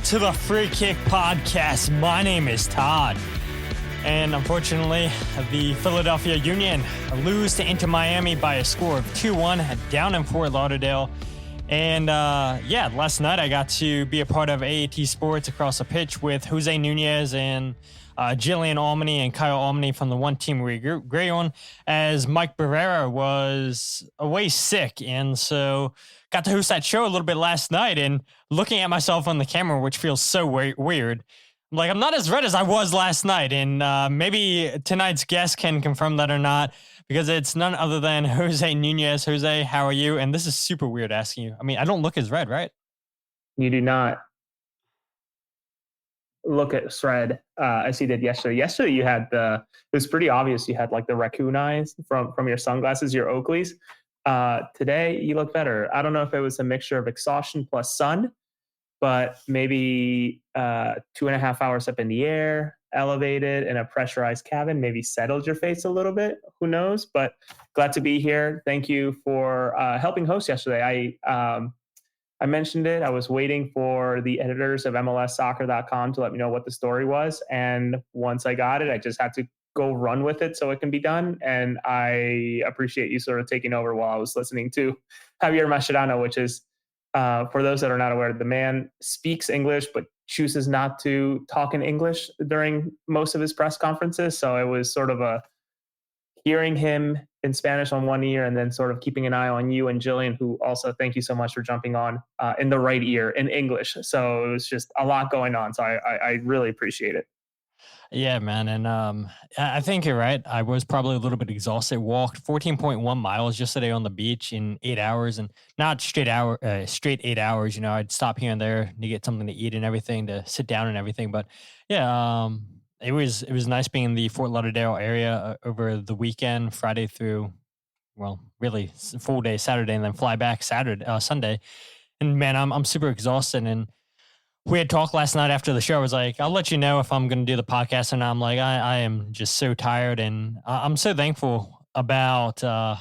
to the Free Kick Podcast. My name is Todd. And unfortunately, the Philadelphia Union lose to Inter Miami by a score of 2-1 down in Fort Lauderdale. And last night I got to be a part of AAT Sports across the pitch with José Nuñez and Jillian Almany and Kyle Almany from the one team we agree on, as Mike Barrera was away sick. And so got to host that show a little bit last night, and looking at myself on the camera, which feels so weird. I'm not as red as I was last night, and maybe tonight's guest can confirm that or not, because it's none other than José Nuñez. Jose, how are you? And this is super weird asking you. I mean, I don't look as red, right? You do not look as red as you did yesterday. Yesterday, you had it was pretty obvious you had like the raccoon eyes from your sunglasses, your Oakleys. Today, you look better. I don't know if it was a mixture of exhaustion plus sun, but maybe 2.5 hours up in the air, elevated in a pressurized cabin, maybe settled your face a little bit. Who knows? But glad to be here. Thank you for helping host yesterday. I mentioned it. I was waiting for the editors of MLSsoccer.com to let me know what the story was. And once I got it, I just had to go run with it so it can be done. And I appreciate you sort of taking over while I was listening to Javier Mascherano, which is, for those that are not aware, the man speaks English, but chooses not to talk in English during most of his press conferences. So it was sort of a hearing him in Spanish on one ear and then sort of keeping an eye on you and Jillian, who also thank you so much for jumping on in the right ear in English. So it was just a lot going on. So I really appreciate it. Yeah, man. And I think you're right. I was probably a little bit exhausted. Walked 14.1 miles yesterday on the beach in 8 hours, and not straight 8 hours. You know, I'd stop here and there to get something to eat and everything, to sit down and everything. But yeah, it was nice being in the Fort Lauderdale area over the weekend, Friday through, well, really full day Saturday, and then fly back Sunday. And man, I'm super exhausted. And we had talked last night after the show. I was like, I'll let you know if I'm going to do the podcast. And I'm like, I am just so tired. And I'm so thankful about, I'm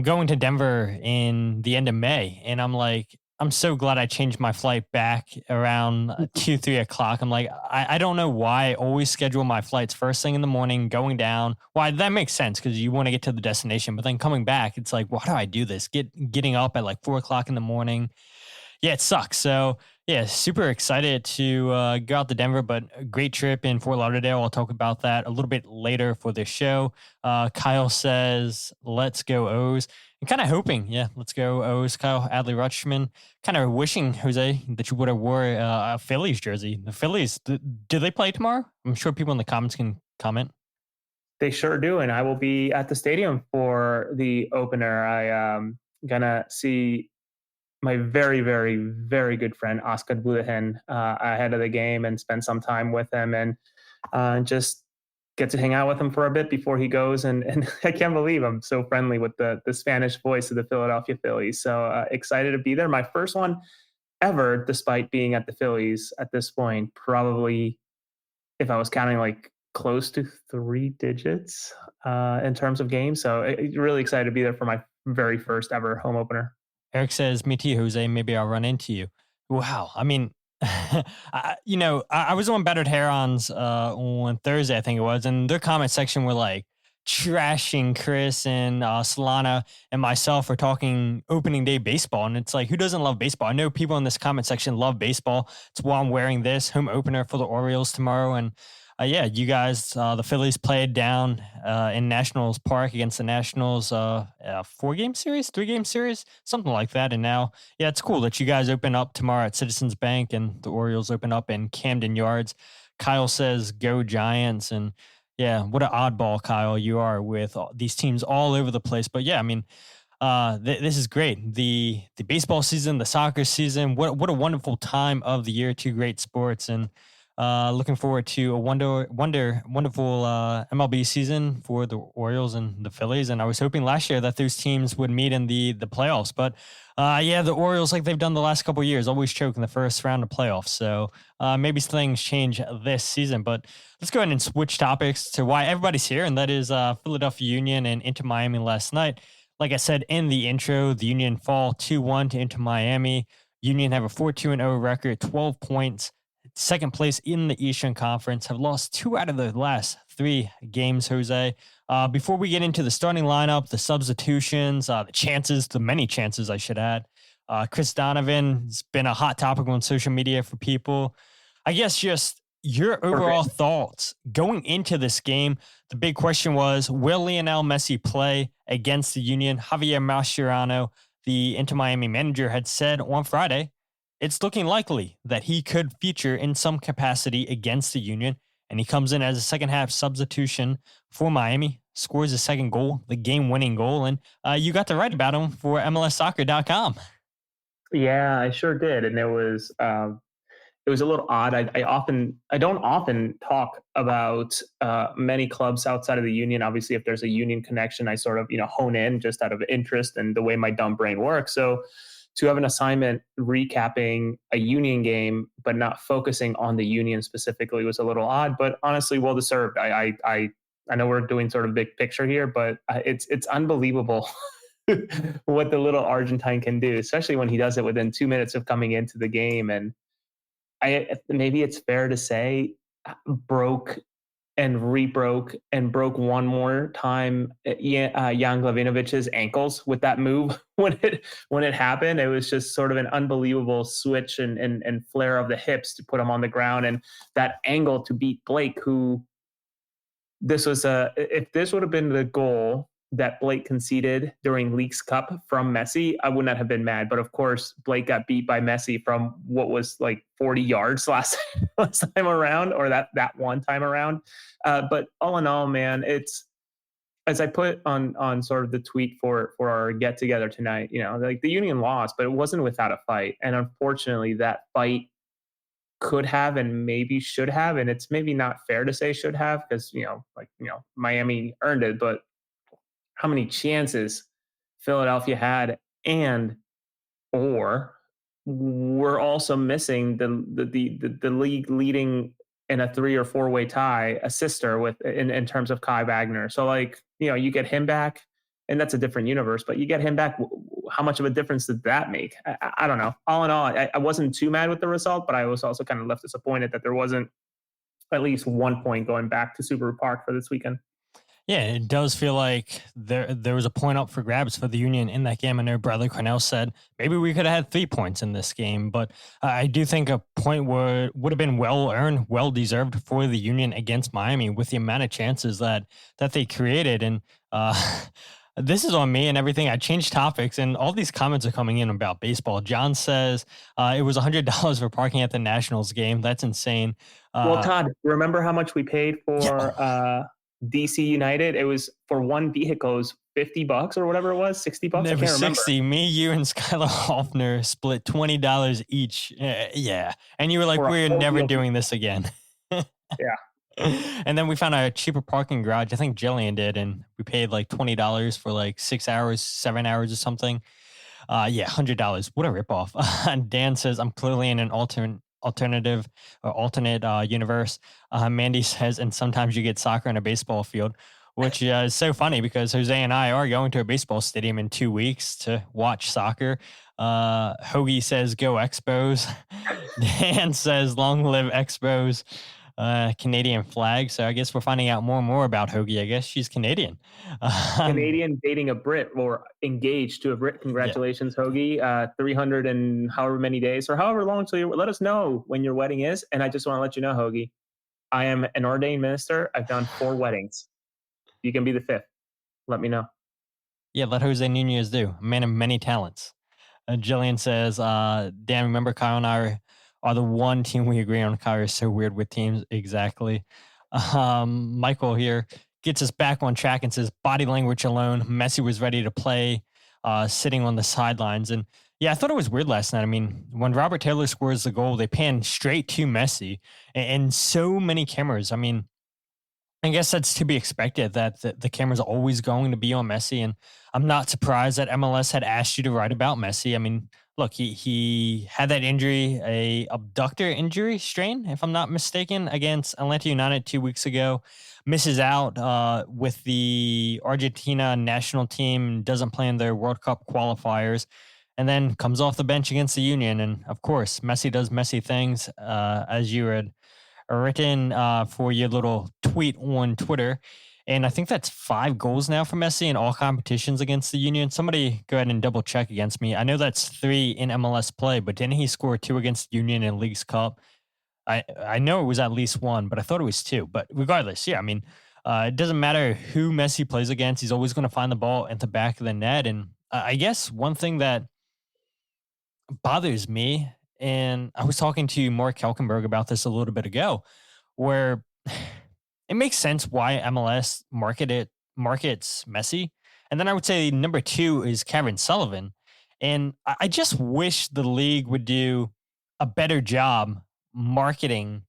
going to Denver in the end of May. And I'm like, I'm so glad I changed my flight back around 2-3 o'clock. I'm like, I don't know why I always schedule my flights first thing in the morning, going down. Why, that makes sense because you want to get to the destination. But then coming back, it's like, why do I do this? Getting up at like 4 o'clock in the morning. Yeah, it sucks. So yeah, super excited to go out to Denver, but a great trip in Fort Lauderdale. I'll talk about that a little bit later for this show. Kyle says, let's go O's. And kind of hoping, let's go O's. Kyle Adley-Rutschman, kind of wishing, Jose, that you would have wore a Phillies jersey. The Phillies, do they play tomorrow? I'm sure people in the comments can comment. They sure do, and I will be at the stadium for the opener. I'm going to see my very, very, very good friend, Oscar Budahen, ahead of the game and spend some time with him and just get to hang out with him for a bit before he goes. And I can't believe I'm so friendly with the Spanish voice of the Philadelphia Phillies. So excited to be there. My first one ever, despite being at the Phillies at this point, probably, if I was counting, like close to 3 digits in terms of games. So really excited to be there for my very first ever home opener. Eric says, me too, Jose. Maybe I'll run into you. Wow. I mean, I was on Battered Herons on Thursday, I think it was, and their comment section were like trashing Chris and Solana and myself for talking opening day baseball. And it's like, who doesn't love baseball? I know people in this comment section love baseball. It's why I'm wearing this home opener for the Orioles tomorrow. And you guys, the Phillies played down in Nationals Park against the Nationals, 4-game series, 3-game series, something like that. And now, it's cool that you guys open up tomorrow at Citizens Bank and the Orioles open up in Camden Yards. Kyle says, go Giants. And what an oddball, Kyle, you are with these teams all over the place. But I mean, this is great. The baseball season, the soccer season, what a wonderful time of the year, 2 great sports. And looking forward to a wonderful MLB season for the Orioles and the Phillies. And I was hoping last year that those teams would meet in the playoffs. But the Orioles, like they've done the last couple of years, always choke in the first round of playoffs. So maybe things change this season. But let's go ahead and switch topics to why everybody's here, and that is Philadelphia Union and Inter Miami last night. Like I said in the intro, the Union fall 2-1 to Inter Miami. Union have a 4-2-0 record, 12 points, second place in the Eastern Conference, have lost 2 out of the last 3 games, Jose. Before we get into the starting lineup, the substitutions, the many chances I should add, Chris Donovan has been a hot topic on social media for people. I guess just your overall thoughts going into this game. The big question was, will Lionel Messi play against the Union? Javier Mascherano, the Inter Miami manager, had said on Friday, it's looking likely that he could feature in some capacity against the Union. And he comes in as a second half substitution for Miami, scores a second goal, the game winning goal. And you got to write about him for MLSsoccer.com. Yeah, I sure did. And it was a little odd. I don't often talk about many clubs outside of the Union. Obviously, if there's a Union connection, I sort of, hone in just out of interest and the way my dumb brain works. So to have an assignment recapping a Union game, but not focusing on the Union specifically was a little odd, but honestly, well deserved. I know we're doing sort of big picture here, but it's unbelievable what the little Argentine can do, especially when he does it within 2 minutes of coming into the game. And maybe it's fair to say broke and rebroke and broke one more time Jan Glavinović's ankles with that move when it happened. It was just sort of an unbelievable switch and flare of the hips to put him on the ground, and that angle to beat Blake, who if this would have been the goal that Blake conceded during Leagues Cup from Messi, I would not have been mad. But of course, Blake got beat by Messi from what was like 40 yards last time around, or that one time around. But all in all, man, it's, as I put on sort of the tweet for our get together tonight, like the Union lost, but it wasn't without a fight. And unfortunately, that fight could have and maybe should have, and it's maybe not fair to say should have, because Miami earned it, but how many chances Philadelphia had, or we're also missing the league leading in a 3 or 4 way tie, a sister in terms of Kai Wagner. So you get him back, and that's a different universe, but you get him back. How much of a difference did that make? I don't know. All in all, I wasn't too mad with the result, but I was also kind of left disappointed that there wasn't at least 1 point going back to Subaru Park for this weekend. Yeah, it does feel like there was a point up for grabs for the Union in that game. I know Bradley Carnell said maybe we could have had 3 points in this game, but I do think a point would have been well earned, well deserved for the Union against Miami with the amount of chances that they created. And this is on me and everything. I changed topics, and all these comments are coming in about baseball. John says it was $100 for parking at the Nationals game. That's insane. Well, Todd, remember how much we paid for DC United? It was for one vehicle, it was $50 or whatever it was, $60. I can't remember. 60. Me, you, and Skylar Hoffner split $20 each. Yeah, and you were like, "We're never doing this again." Yeah. And then we found a cheaper parking garage. I think Jillian did, and we paid like $20 for like 6 hours, 7 hours or something. $100. What a ripoff. And Dan says, I'm clearly in an alternate universe. Mandy says, and sometimes you get soccer in a baseball field, which is so funny because Jose and I are going to a baseball stadium in 2 weeks to watch soccer. Hoagie says, go Expos. Dan says, long live Expos. Canadian flag. So I guess we're finding out more and more about Hoagie. I guess she's Canadian. Canadian dating a Brit, or engaged to a Brit. Congratulations, yeah. Hoagie. 300 and however many days or however long. So let us know when your wedding is. And I just want to let you know, Hoagie, I am an ordained minister. I've done 4 weddings. You can be the 5th. Let me know. Yeah, let José Nuñez do. A man of many talents. Jillian says, Dan, remember Kyle and I are the one team we agree on. Kyle is so weird with teams. Exactly. Michael here gets us back on track and says, body language alone, Messi was ready to play, sitting on the sidelines. And yeah, I thought it was weird last night. I mean, when Robert Taylor scores the goal, they pan straight to Messi and so many cameras. I mean, I guess that's to be expected that the camera's always going to be on Messi. And I'm not surprised that MLS had asked you to write about Messi. I mean, look, he had that injury, a abductor injury strain, if I'm not mistaken, against Atlanta United 2 weeks ago. Misses out with the Argentina national team, doesn't play in their World Cup qualifiers. and then comes off the bench against the Union. And of course, Messi does Messi things, as you had written for your little tweet on Twitter. And I think that's 5 goals now for Messi in all competitions against the Union. Somebody go ahead and double check against me. I know that's 3 in MLS play, but didn't he score 2 against Union in Leagues Cup? I know it was at least 1, but I thought it was 2. But regardless, yeah, I mean, it doesn't matter who Messi plays against. He's always going to find the ball at the back of the net. And I guess one thing that bothers me, and I was talking to Mark Kelkenberg about this a little bit ago, where it makes sense why MLS markets Messi. And then I would say number 2 is Cavan Sullivan. And I just wish the league would do a better job marketing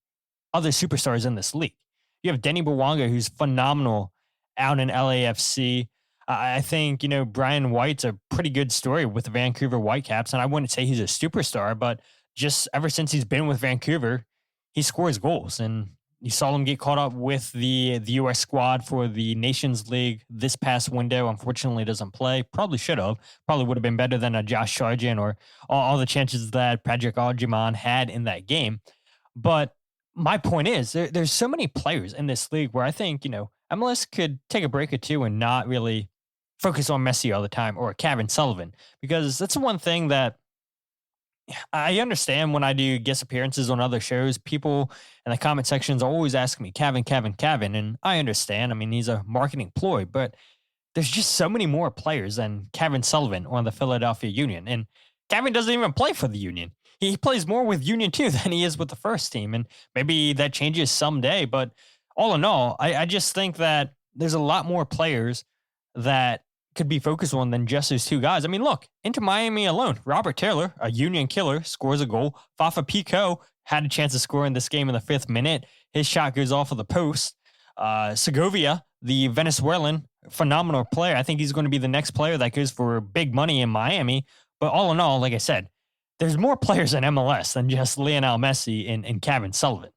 other superstars in this league. You have Denny Bwanga, who's phenomenal out in LAFC. I think, Brian White's a pretty good story with the Vancouver Whitecaps, and I wouldn't say he's a superstar, but just ever since he's been with Vancouver, he scores goals. And you saw him get caught up with the U.S. squad for the Nations League this past window. Unfortunately, doesn't play. Probably should have. Probably would have been better than a Josh Sargent or all the chances that Patrick Algerman had in that game. But my point is, there's so many players in this league where I think, MLS could take a break or two and not really focus on Messi all the time or Cavan Sullivan, because that's the one thing that I understand when I do guest appearances on other shows. People in the comment sections always ask me, Cavan, Cavan, Cavan. And I understand. I mean, he's a marketing ploy, but there's just so many more players than Cavan Sullivan on the Philadelphia Union. And Cavan doesn't even play for the Union. He plays more with Union 2 than he is with the first team. And maybe that changes someday. But all in all, I just think that there's a lot more players that could be focused on than just those 2 guys. I mean, look, into Miami alone, Robert Taylor, a Union killer, scores a goal. Fafa Picault had a chance to score in this game in the 5th minute. His shot goes off of the post. Segovia, the Venezuelan, phenomenal player. I think he's going to be the next player that goes for big money in Miami. But all in all, like I said, there's more players in MLS than just Lionel Messi and Cavan Sullivan.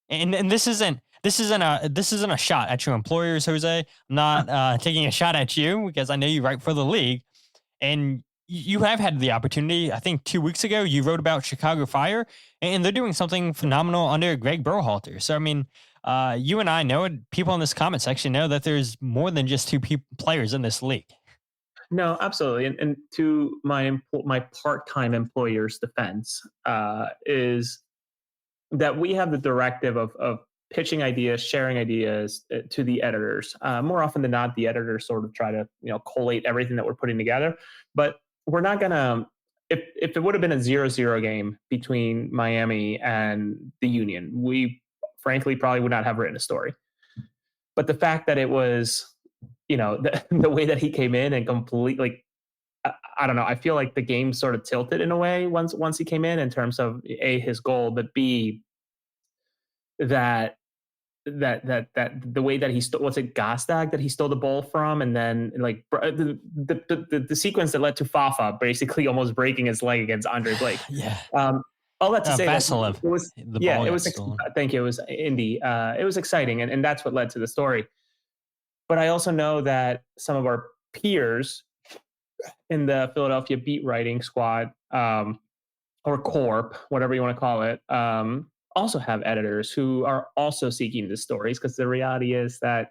And this isn't a shot at your employers, Jose. I'm not taking a shot at you because I know you write for the league, and you have had the opportunity. I think 2 weeks ago you wrote about Chicago Fire, and they're doing something phenomenal under Greg Berhalter. So I mean, you and I know it. People in this comment section know that there's more than just 2 players in this league. No, absolutely. And to my part-time employer's defense, is that we have the directive of pitching ideas, sharing ideas to the editors. More often than not, the editors sort of try to collate everything that we're putting together. But we're not gonna. If it would have been a 0-0 game between Miami and the Union, we frankly probably would not have written a story. But the fact that it was, the way that he came in and completely, I don't know. I feel like the game sort of tilted in a way once he came in terms of A, his goal, but B, that the way that he stole, what's it, Gazdag that he stole the ball from, and then like the sequence that led to Fafa basically almost breaking his leg against Andre Blake. Yeah. All that to say that it was, it was, thank you. It was Indy. It was exciting. And that's what led to the story. But I also know that some of our peers in the Philadelphia beat writing squad, or corp, whatever you want to call it, also have editors who are also seeking the stories, because the reality is that,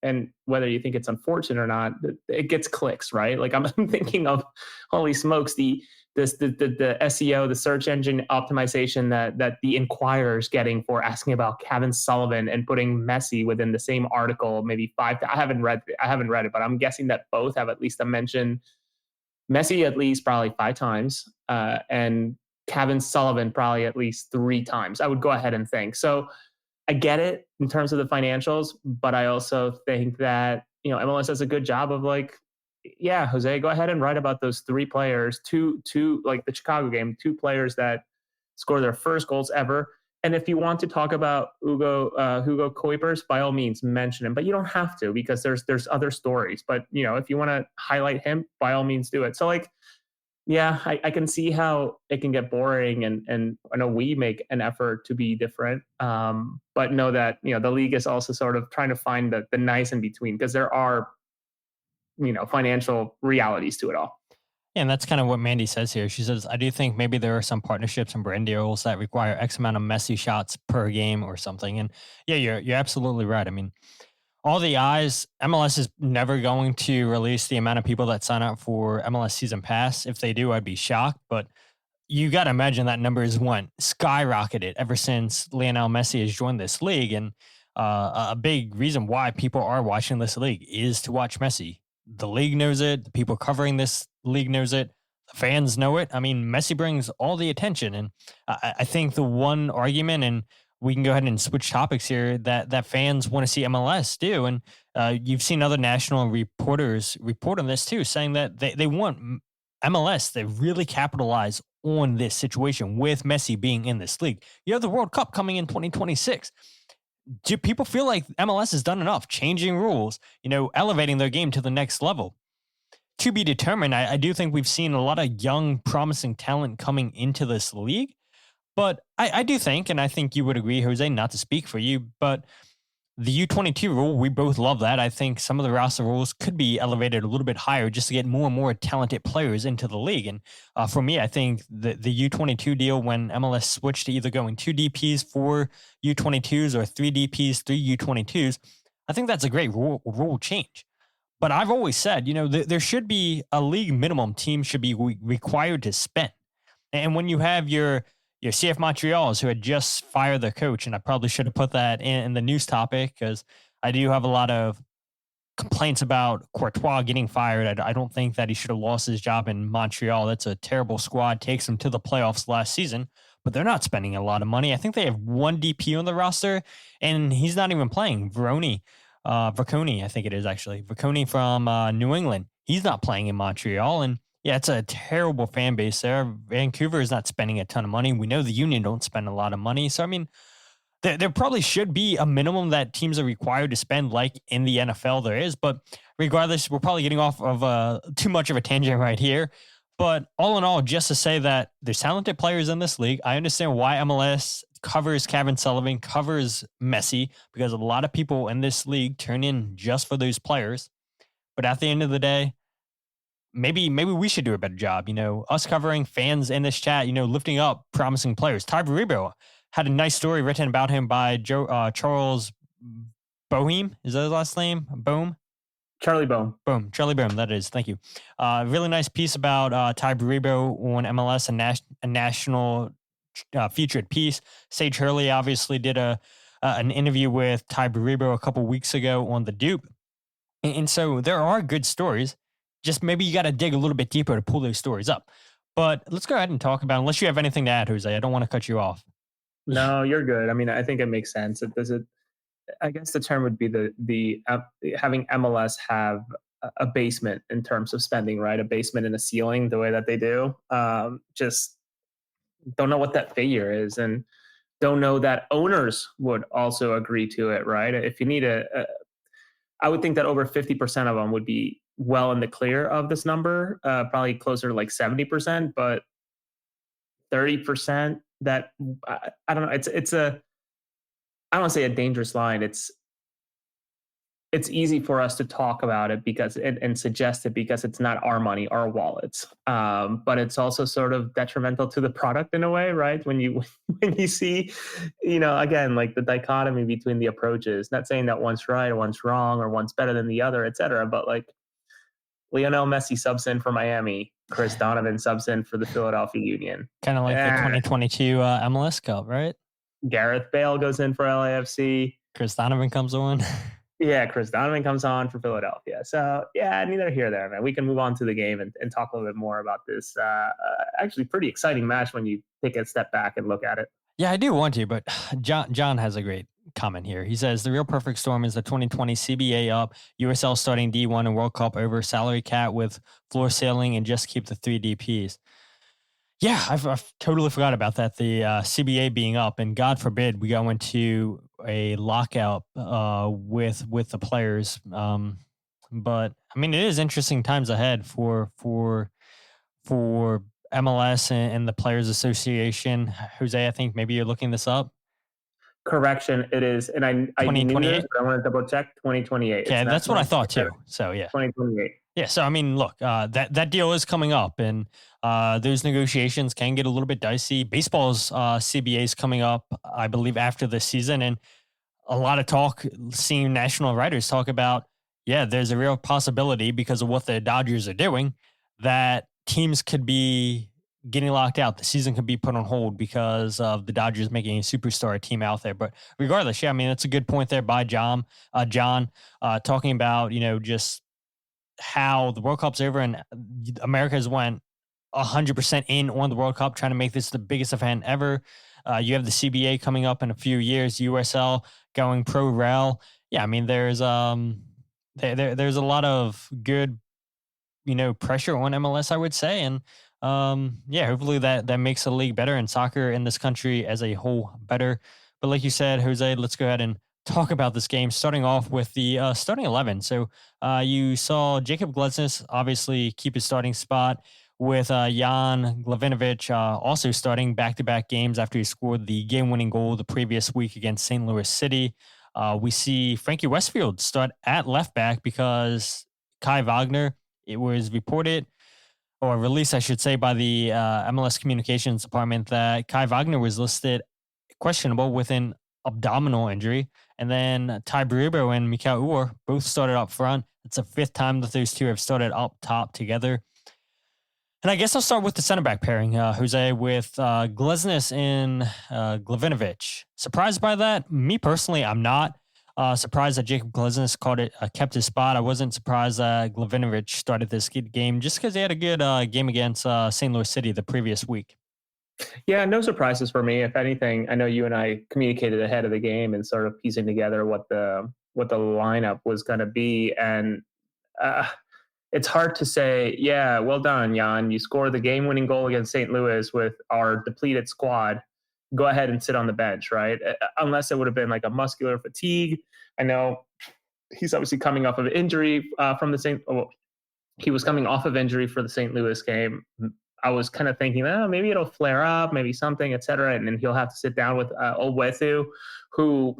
and whether you think it's unfortunate or not, it gets clicks, right? Like I'm thinking of, holy smokes, the SEO, the search engine optimization that the Inquirer's getting for asking about Cavan Sullivan and putting Messi within the same article, maybe 5. I haven't read it, but I'm guessing that both have at least a mention. Messi at least probably 5 times, and Cavan Sullivan probably at least 3 times. I would go ahead and think. So I get it in terms of the financials, but I also think that, MLS does a good job of like, yeah, Jose, go ahead and write about those 3 players, two like the Chicago game, 2 players that score their first goals ever. And if you want to talk about Hugo Kuipers, by all means mention him, but you don't have to, because there's other stories. But if you want to highlight him, by all means do it. So like, yeah, I can see how it can get boring, and I know we make an effort to be different, but know that the league is also sort of trying to find the nice in between, because there are financial realities to it all. And that's kind of what Mandy says here. She says, I do think maybe there are some partnerships and brand deals that require X amount of Messi shots per game or something. And yeah, you're absolutely right. I mean, all the eyes, MLS is never going to release the amount of people that sign up for MLS season pass. If they do, I'd be shocked. But you got to imagine that number has went skyrocketed ever since Lionel Messi has joined this league. And a big reason why people are watching this league is to watch Messi. The league knows it. The people covering this league knows it. The fans know it. I mean, Messi brings all the attention. And I think the one argument, and we can go ahead and switch topics here, that fans want to see MLS do. And you've seen other national reporters report on this too, saying that they want MLS to really capitalize on this situation with Messi being in this league. You have the World Cup coming in 2026. Do people feel like MLS has done enough changing rules, elevating their game to the next level? To be determined. I do think we've seen a lot of young, promising talent coming into this league. But I do think, and I think you would agree, Jose, not to speak for you, but the U22 rule, we both love that. I think some of the roster rules could be elevated a little bit higher just to get more and more talented players into the league. And for me, I think the U22 deal, when MLS switched to either going 2 DPs for U22s or 3 DPs, 3 U22s, I think that's a great rule change. But I've always said, there should be a league minimum team should be required to spend. And when you have your CF Montreals, who had just fired their coach, and I probably should have put that in the news topic because I do have a lot of complaints about Courtois getting fired. I don't think that he should have lost his job in Montreal. That's a terrible squad, takes them to the playoffs last season, but they're not spending a lot of money. I think they have one DP on the roster, and he's not even playing. Verconi, I think it is actually. Verconi from New England. He's not playing in Montreal, and yeah, it's a terrible fan base there. Vancouver is not spending a ton of money. We know the Union don't spend a lot of money. So, I mean, there probably should be a minimum that teams are required to spend like in the NFL there is. But regardless, we're probably getting off of too much of a tangent right here. But all in all, just to say that there's talented players in this league. I understand why MLS covers Cavan Sullivan, covers Messi, because a lot of people in this league turn in just for those players. But at the end of the day, maybe we should do a better job, us covering fans in this chat, lifting up promising players. Ty Baribo had a nice story written about him by Charles Boehm. Is that his last name? Boehm? Charlie Boehm. Boom. Charlie Boehm, that is. Thank you. Really nice piece about Ty Baribo on MLS, a national featured piece. Sage Hurley obviously did an interview with Ty Baribo a couple weeks ago on The Dupe. And so there are good stories. Just maybe you got to dig a little bit deeper to pull those stories up. But let's go ahead and talk about, unless you have anything to add, Jose. I don't want to cut you off. No, you're good. I mean, I think it makes sense. I guess the term would be the having MLS have a basement in terms of spending, right? A basement and a ceiling, the way that they do. Just don't know what that figure is, and don't know that owners would also agree to it, right? If you need I would think that over 50% of them would be well in the clear of this number, probably closer to like 70%, but 30% that I don't know. It's I don't want to say a dangerous line. It's easy for us to talk about it because and suggest it because it's not our money, our wallets. But it's also sort of detrimental to the product in a way, right? When you see, again, like the dichotomy between the approaches, not saying that one's right or one's wrong or one's better than the other, et cetera, but like Lionel Messi subs in for Miami, Chris Donovan subs in for the Philadelphia Union. Kind of like the 2022 MLS Cup, right? Gareth Bale goes in for LAFC. Chris Donovan comes on. Yeah, Chris Donovan comes on for Philadelphia. So, yeah, neither here nor there, man. We can move on to the game and talk a little bit more about this actually pretty exciting match when you take a step back and look at it. Yeah, I do want to, but John has a great comment here. He says, the real perfect storm is the 2020 CBA up, USL starting D1 and World Cup over, salary cap with floor ceiling, and just keep the 3 DPs. Yeah, I've totally forgot about that. The CBA being up, and God forbid we go into a lockout with the players. But I mean, it is interesting times ahead for MLS and the Players Association. Jose, I think maybe you're looking this up. Correction, it is, and I knew this, 2028? but I want to double check. 2028. Okay, It's not that's what I thought too. 2027, So yeah. 2028. Yeah, so I mean, look, that deal is coming up, and those negotiations can get a little bit dicey. Baseball's CBA is coming up, I believe, after this season, and a lot of talk, seeing national writers talk about, yeah, there's a real possibility because of what the Dodgers are doing that teams could be getting locked out. The season could be put on hold because of the Dodgers making a superstar team out there. But regardless, yeah, I mean, that's a good point there by John, talking about, just how the World Cup's over and America's went 100% in on the World Cup, trying to make this the biggest event ever. You have the CBA coming up in a few years, USL going pro rel. Yeah, I mean, there's there's a lot of good, pressure on MLS, I would say. And yeah, hopefully that makes the league better and soccer in this country as a whole better. But like you said, Jose, let's go ahead and talk about this game, starting off with the starting 11. So you saw Jacob Glesnes obviously keep his starting spot, with Jan Glavinovic also starting back-to-back games after he scored the game-winning goal the previous week against St. Louis City. We see Frankie Westfield start at left back because Kai Wagner, it was reported, or released, I should say, by the MLS communications department that Kai Wagner was listed questionable with an abdominal injury. And then Ty Barubo and Mikael Uhre both started up front. It's the fifth time that those two have started up top together. And I guess I'll start with the center back pairing, Jose, with Glesnes and Glavinovic. Surprised by that? Me personally, I'm not. Surprised that Jacob Glesnes kept his spot. I wasn't surprised that Glavinovic started this game just because he had a good game against St. Louis City the previous week. Yeah, no surprises for me. If anything, I know you and I communicated ahead of the game and sort of piecing together what the lineup was going to be, and it's hard to say, yeah, well done, Jan. You scored the game-winning goal against St. Louis with our depleted squad. Go ahead and sit on the bench, right? Unless it would have been like a muscular fatigue. I know he's obviously coming off of injury he was coming off of injury for the St. Louis game. I was kind of thinking, maybe it'll flare up, maybe something, et cetera. And then he'll have to sit down with Owethu, who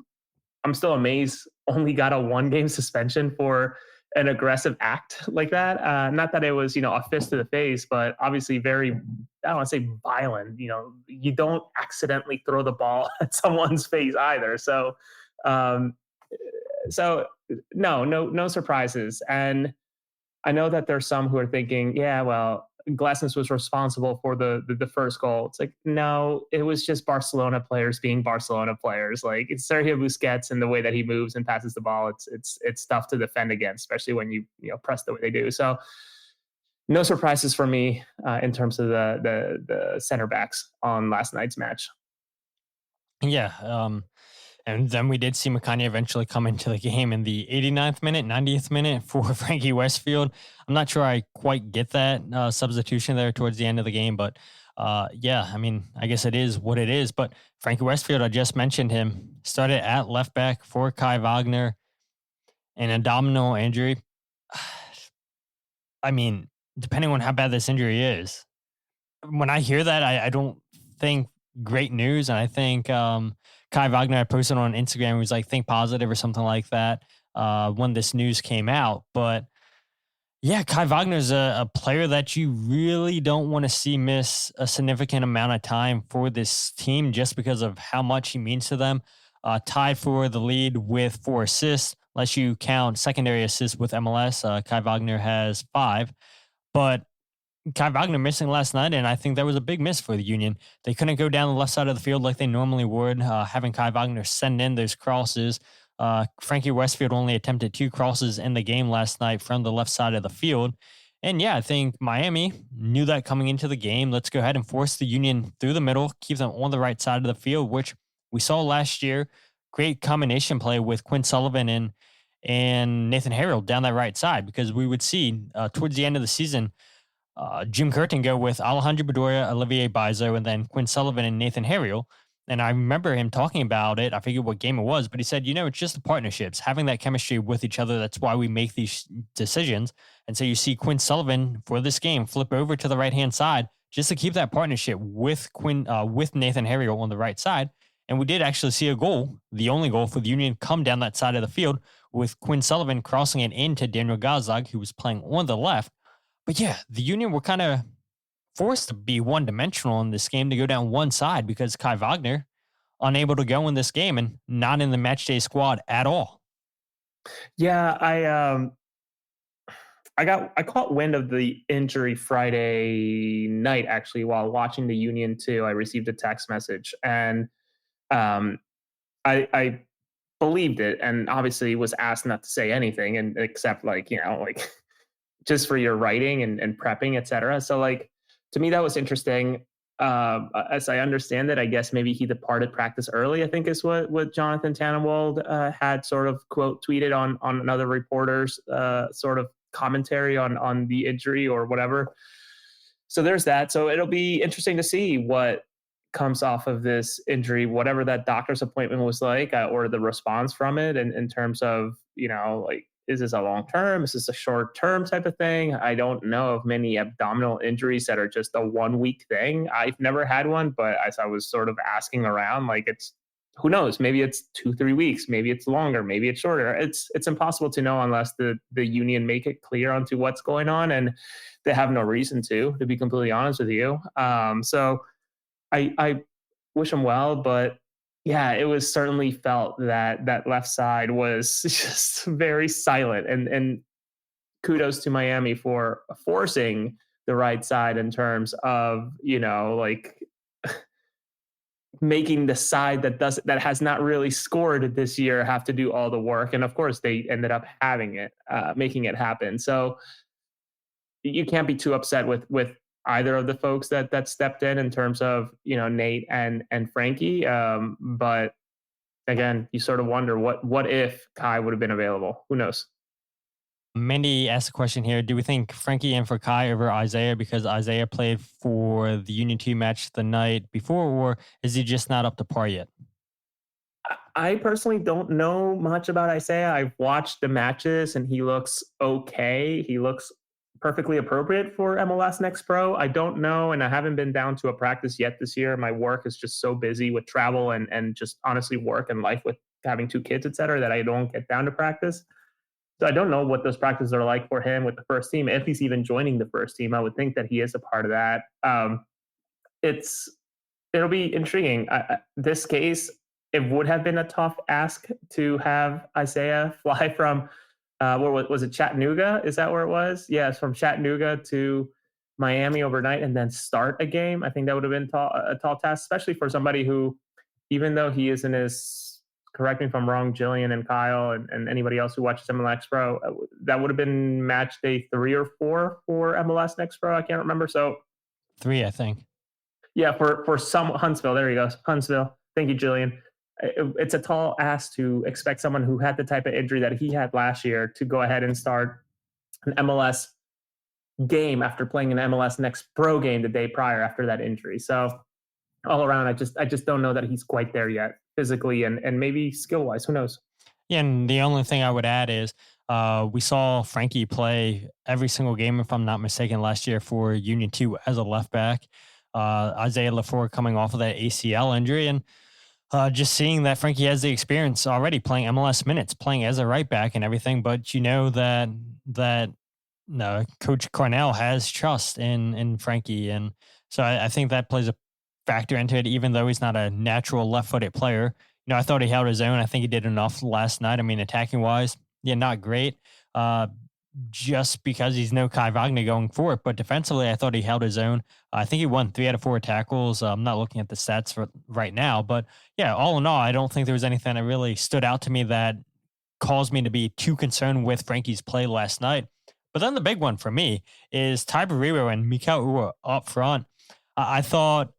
I'm still amazed only got a 1-game suspension for an aggressive act like that. Not that it was, a fist to the face, but obviously very, I don't want to say violent. You don't accidentally throw the ball at someone's face either. So, no surprises. And I know that there's some who are thinking, yeah, well, Glesnes was responsible for the first goal. It's like, no, it was just Barcelona players being Barcelona players. Like, it's Sergio Busquets and the way that he moves and passes the ball. It's tough to defend against, especially when you press the way they do. So no surprises for me in terms of the center backs on last night's match. Yeah. And then we did see McConaughey eventually come into the game in the 89th minute, 90th minute for Frankie Westfield. I'm not sure I quite get that substitution there towards the end of the game, but yeah, I mean, I guess it is what it is. But Frankie Westfield, I just mentioned him, started at left back for Kai Wagner, an abdominal injury. I mean, depending on how bad this injury is, when I hear that, I don't think great news. And I think Kai Wagner had posted on Instagram, he was like, think positive or something like that when this news came out. But yeah, Kai Wagner's a player that you really don't want to see miss a significant amount of time for this team just because of how much he means to them. Tied for the lead with 4 assists, unless you count secondary assists with MLS. Kai Wagner has 5. But Kai Wagner missing last night, and I think that was a big miss for the Union. They couldn't go down the left side of the field like they normally would, having Kai Wagner send in those crosses. Frankie Westfield only attempted 2 crosses in the game last night from the left side of the field. And yeah, I think Miami knew that coming into the game. Let's go ahead and force the Union through the middle, keep them on the right side of the field, which we saw last year. Great combination play with Quinn Sullivan and Nathan Harrell down that right side, because we would see towards the end of the season, Jim Curtin go with Alejandro Bedoya, Olivier Bizo, and then Quinn Sullivan and Nathan Harrell. And I remember him talking about it. I forget what game it was, but he said, it's just the partnerships, having that chemistry with each other. That's why we make these decisions. And so you see Quinn Sullivan for this game flip over to the right-hand side just to keep that partnership with with Nathan Harrell on the right side. And we did actually see a goal, the only goal for the Union, come down that side of the field with Quinn Sullivan crossing it into Dániel Gazdag, who was playing on the left. But yeah, the Union were kind of forced to be one dimensional in this game, to go down one side, because Kai Wagner unable to go in this game and not in the matchday squad at all. Yeah, I caught wind of the injury Friday night, actually, while watching the Union too. I received a text message, and um, I believed it, and obviously was asked not to say anything, and except like, like just for your writing and prepping, etc. So like, to me, that was interesting. As I understand it, I guess maybe he departed practice early, I think is what Jonathan Tannenwald had sort of quote tweeted on another reporter's sort of commentary on the injury or whatever. So there's that. So it'll be interesting to see what comes off of this injury, whatever that doctor's appointment was like, or the response from it, and in terms of, like, is this a long term? Is this a short term type of thing? I don't know of many abdominal injuries that are just a 1 week thing. I've never had one, but as I was sort of asking around, like, who knows? Maybe it's 2-3 weeks. Maybe it's longer. Maybe it's shorter. It's impossible to know unless the Union make it clear onto what's going on, and they have no reason to be completely honest with you. So I wish him well, but yeah, it was certainly felt that left side was just very silent, and kudos to Miami for forcing the right side in terms of, like, making the side that has not really scored this year have to do all the work. And of course they ended up making it happen. So you can't be too upset with either of the folks that stepped in terms of, Nate and Frankie. But again, you sort of wonder what if Kai would have been available? Who knows? Mindy asked a question here. Do we think Frankie in for Kai over Isaiah because Isaiah played for the Union 2 match the night before, or is he just not up to par yet? I personally don't know much about Isaiah. I've watched the matches and he looks okay. He looks perfectly appropriate for MLS Next Pro. I don't know, and I haven't been down to a practice yet this year. My work is just so busy with travel and just honestly work and life with having 2 kids, et cetera, that I don't get down to practice. So I don't know what those practices are like for him with the first team. If he's even joining the first team, I would think that he is a part of that. It'll be intriguing. This case, it would have been a tough ask to have Isaiah fly from where was it, Chattanooga? Is that where it was? Yes, from Chattanooga to Miami overnight and then start a game. I think that would have been a tall task, especially for somebody who, even though he isn't as, correct me if I'm wrong, Jillian and Kyle and anybody else who watches MLS Pro, that would have been match day 3 or 4 for MLS Next Pro. I can't remember. So 3, I think. Yeah, for some Huntsville. There you go, Huntsville. Thank you, Jillian. It's a tall ask to expect someone who had the type of injury that he had last year to go ahead and start an MLS game after playing an MLS Next Pro game the day prior after that injury. So all around, I just don't know that he's quite there yet, physically and maybe skill wise. Who knows? Yeah, and the only thing I would add is we saw Frankie play every single game, if I'm not mistaken, last year for Union 2 as a left back. Isaiah Lafleur coming off of that ACL injury, and just seeing that Frankie has the experience already playing MLS minutes, playing as a right back and everything. But you know that Coach Carnell has trust in Frankie, and so I think that plays a factor into it. Even though he's not a natural left-footed player, I thought he held his own. I think he did enough last night. I mean, attacking wise, yeah, not great. Just because he's no Kai Wagner going for it. But defensively, I thought he held his own. I think he won 3 out of 4 tackles. I'm not looking at the stats for right now, but yeah, all in all, I don't think there was anything that really stood out to me that caused me to be too concerned with Frankie's play last night. But then the big one for me is Ty Barrero and Mikel Uhre up front. I thought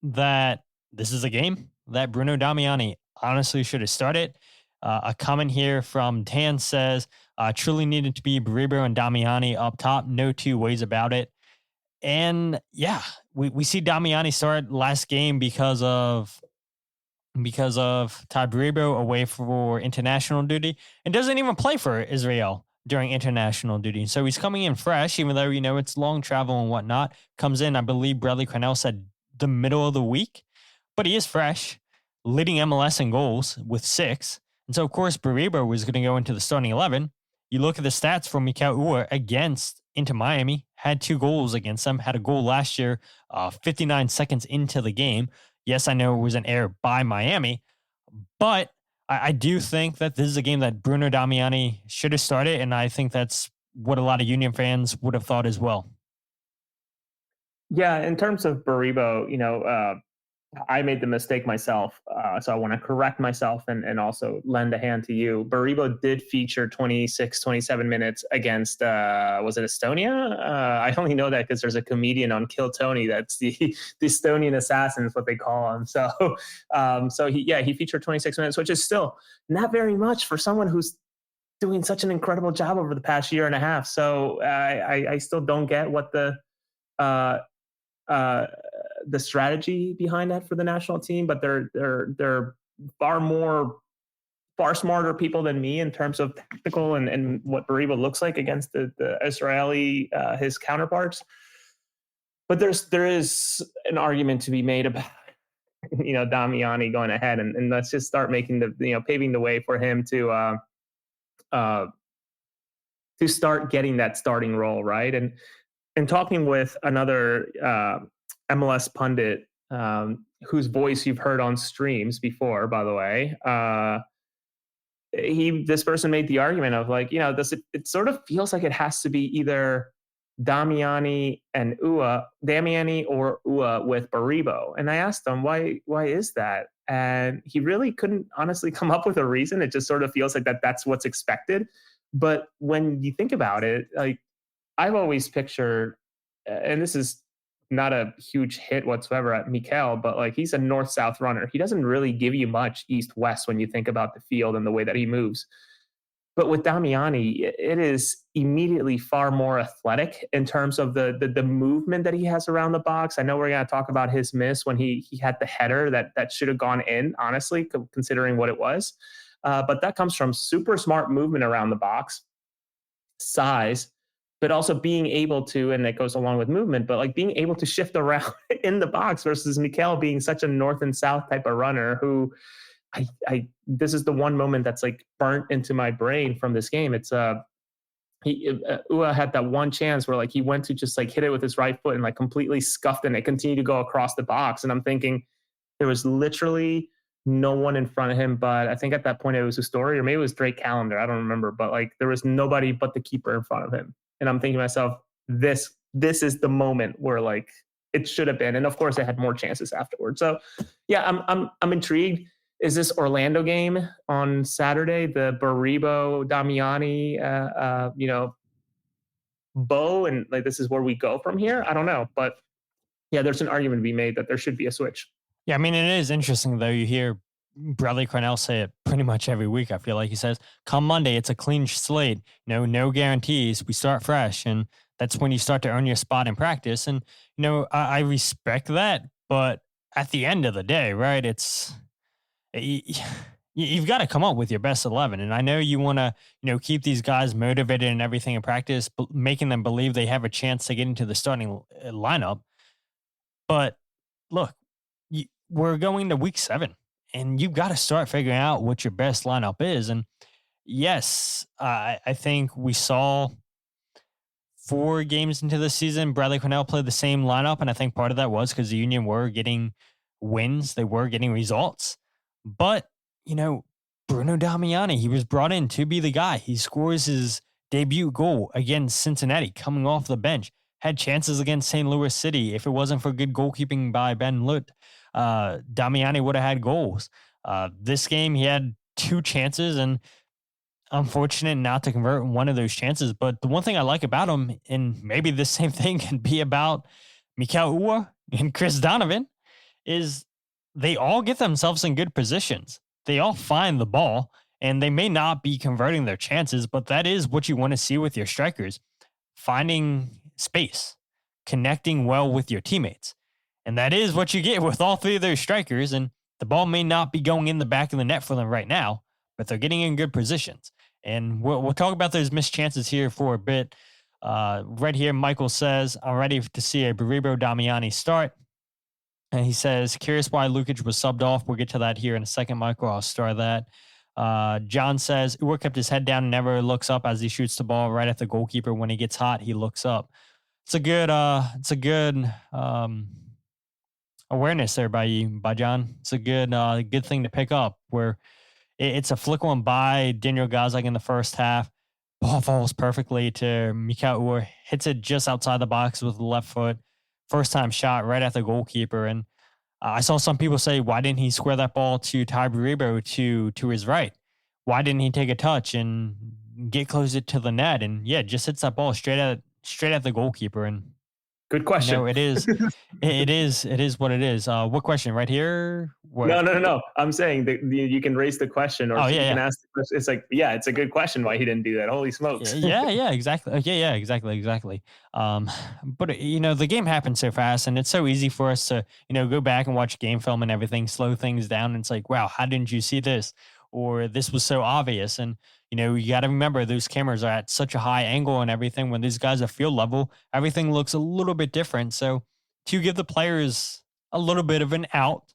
that this is a game that Bruno Damiani honestly should have started. A comment here from Dan says, truly needed to be Barrero and Damiani up top. No 2 ways about it. And yeah, we see Damiani start last game because of Ty Barrero away for international duty and doesn't even play for Israel during international duty. So he's coming in fresh, even though, it's long travel and whatnot. Comes in, I believe Bradley Carnell said the middle of the week, but he is fresh. leading MLS in goals with 6. And so, of course, Baribo was going to go into the starting 11. You look at the stats for Mikel Ua against Inter Miami, had 2 goals against them, had a goal last year, 59 seconds into the game. Yes, I know it was an error by Miami, but I do think that this is a game that Bruno Damiani should have started, and I think that's what a lot of Union fans would have thought as well. Yeah, in terms of Baribo, I made the mistake myself, so I want to correct myself and also lend a hand to you. Baribo did feature 26, 27 minutes against, was it Estonia? I only know that because there's a comedian on Kill Tony that's the Estonian assassin is what they call him. So, he featured 26 minutes, which is still not very much for someone who's doing such an incredible job over the past year and a half. So I still don't get what the strategy behind that for the national team, but they're far smarter people than me in terms of tactical and what Baribo looks like against the Israeli his counterparts. But there is an argument to be made about Damiani going ahead and let's just start making paving the way for him to start getting that starting role, right? And talking with another MLS pundit, whose voice you've heard on streams before, by the way, this person made the argument of it sort of feels like it has to be either Damiani or Ua with Baribo. And I asked him, why is that? And he really couldn't honestly come up with a reason. It just sort of feels like that's what's expected. But when you think about it, like I've always pictured, and this is not a huge hit whatsoever at Mikel, but he's a north-south runner. He doesn't really give you much east-west when you think about the field and the way that he moves. But with Damiani, it is immediately far more athletic in terms of the movement that he has around the box. I know we're going to talk about his miss when he had the header that should have gone in, honestly, considering what it was. But that comes from super smart movement around the box, size, but also being able to, and that goes along with movement, but being able to shift around in the box versus Mikel being such a north and south type of runner who this is the one moment that's burnt into my brain from this game. It's Ua had that one chance where he went to just hit it with his right foot and completely scuffed it and it continued to go across the box. And I'm thinking there was literally no one in front of him, but I think at that point it was a story, or maybe it was Drake Callender. I don't remember, but there was nobody but the keeper in front of him. And I'm thinking to myself, this is the moment where it should have been. And of course, I had more chances afterwards. So yeah, I'm intrigued. Is this Orlando game on Saturday the Baribo Damiani bow, and this is where we go from here? I don't know, but yeah, there's an argument to be made that there should be a switch. Yeah, I mean, it is interesting though. You hear Bradley Carnell say it pretty much every week. I feel like he says, come Monday, it's a clean slate. No guarantees. We start fresh. And that's when you start to earn your spot in practice. And, I respect that. But at the end of the day, right, you've got to come up with your best 11. And I know you want to, keep these guys motivated and everything in practice, making them believe they have a chance to get into the starting lineup. But look, we're going to week 7. And you've got to start figuring out what your best lineup is. And yes, I think we saw 4 games into the season, Bradley Carnell played the same lineup. And I think part of that was because the Union were getting wins. They were getting results. But, Bruno Damiani, he was brought in to be the guy. He scores his debut goal against Cincinnati coming off the bench. Had chances against St. Louis City. If it wasn't for good goalkeeping by Ben Lut, Damiani would have had goals. This game, he had 2 chances and unfortunate not to convert one of those chances. But the one thing I like about him, and maybe the same thing can be about Mikel Ua and Chris Donovan, is they all get themselves in good positions. They all find the ball, and they may not be converting their chances, but that is what you want to see with your strikers. Finding space, connecting well with your teammates. And that is what you get with all 3 of those strikers. And the ball may not be going in the back of the net for them right now, but they're getting in good positions. And we'll talk about those missed chances here for a bit. Right here, Michael says, I'm ready to see a Baribo Damiani start. And he says, curious why Lukic was subbed off. We'll get to that here in a second, Michael. I'll start that. John says, Uwer kept his head down and never looks up as he shoots the ball right at the goalkeeper. When he gets hot, he looks up. It's a good awareness there by John. It's a good thing to pick up where it's a flick one by Dániel Gazdag in the first half. Ball falls perfectly to Mikel Uwer, hits it just outside the box with the left foot. First time shot right at the goalkeeper. And I saw some people say, why didn't he square that ball to Ty Baribo to his right? Why didn't he take a touch and get closer to the net? And yeah, just hits that ball straight at the goalkeeper. And Good question. no, it is what it is. What question right here? No. I'm saying that you can raise the question, or you can ask the question. It's like, yeah, it's a good question why he didn't do that. Holy smokes. Yeah, exactly. Exactly. But the game happens so fast, and it's so easy for us to, go back and watch game film and everything, slow things down. And it's like, wow, how didn't you see this? Or this was so obvious. And, you got to remember those cameras are at such a high angle and everything. When these guys are field level, everything looks a little bit different. So to give the players a little bit of an out,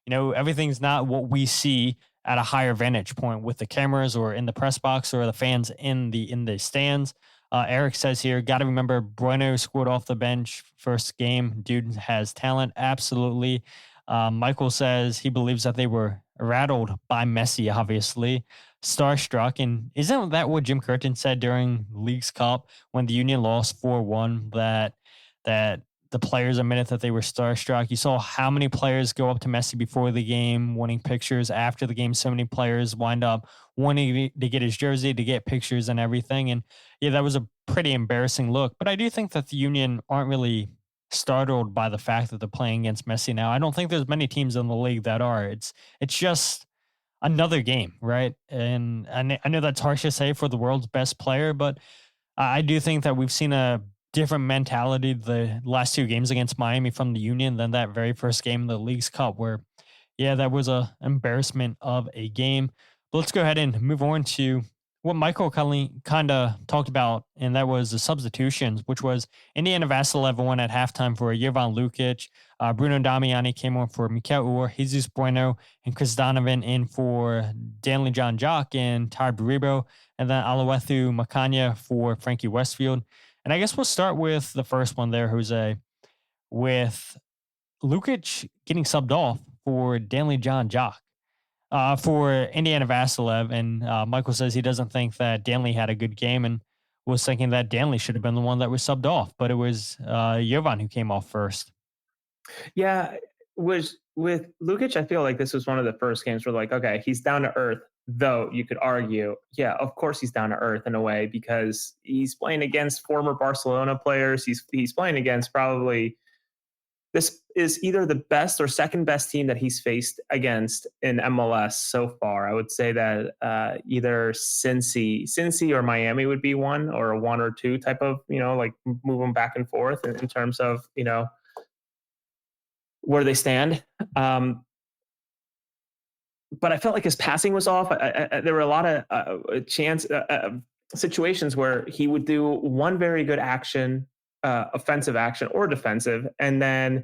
everything's not what we see at a higher vantage point with the cameras or in the press box or the fans in the stands. Eric says here, got to remember Bueno scored off the bench first game. Dude has talent. Absolutely. Michael says he believes that they were rattled by Messi, obviously. Starstruck. And isn't that what Jim Curtin said during Leagues Cup when the Union lost 4-1, that the players admitted that they were starstruck? You saw how many players go up to Messi before the game, wanting pictures. After the game, so many players wind up wanting to get his jersey, to get pictures and everything. And yeah, that was a pretty embarrassing look. But I do think that the Union aren't really startled by the fact that they're playing against Messi now. I don't think there's many teams in the league that are. It's just another game, right? And I know that's harsh to say for the world's best player, but I do think that we've seen a different mentality the last two games against Miami from the Union than that very first game in the Leagues Cup, where, yeah, that was a embarrassment of a game. But let's go ahead and move on to what Michael kind of talked about, and that was the substitutions, which was Indiana Vassilev won at halftime for Jovan Lukic. Bruno Damiani came on for Mikel Uwer, Jesus Bueno, and Chris Donovan in for Danley John Jock and Ty Baribo, and then Aloethu Makanya for Frankie Westfield. And I guess we'll start with the first one there, Jose, with Lukic getting subbed off for Danley John Jock. For Indiana Vassilev, and Michael says he doesn't think that Danley had a good game and was thinking that Danley should have been the one that was subbed off, but it was Jovan who came off first. Yeah, with Lukic, I feel like this was one of the first games where, like, okay, he's down to earth, though you could argue, yeah, of course he's down to earth in a way because he's playing against former Barcelona players. He's playing against probably, this is either the best or second best team that he's faced against in MLS so far. I would say that either Cincy or Miami would be one, or a 1 or 2 type of, like move them back and forth in terms of, where they stand. But I felt like his passing was off. There were a lot of situations where he would do one very good action, offensive action or defensive, and then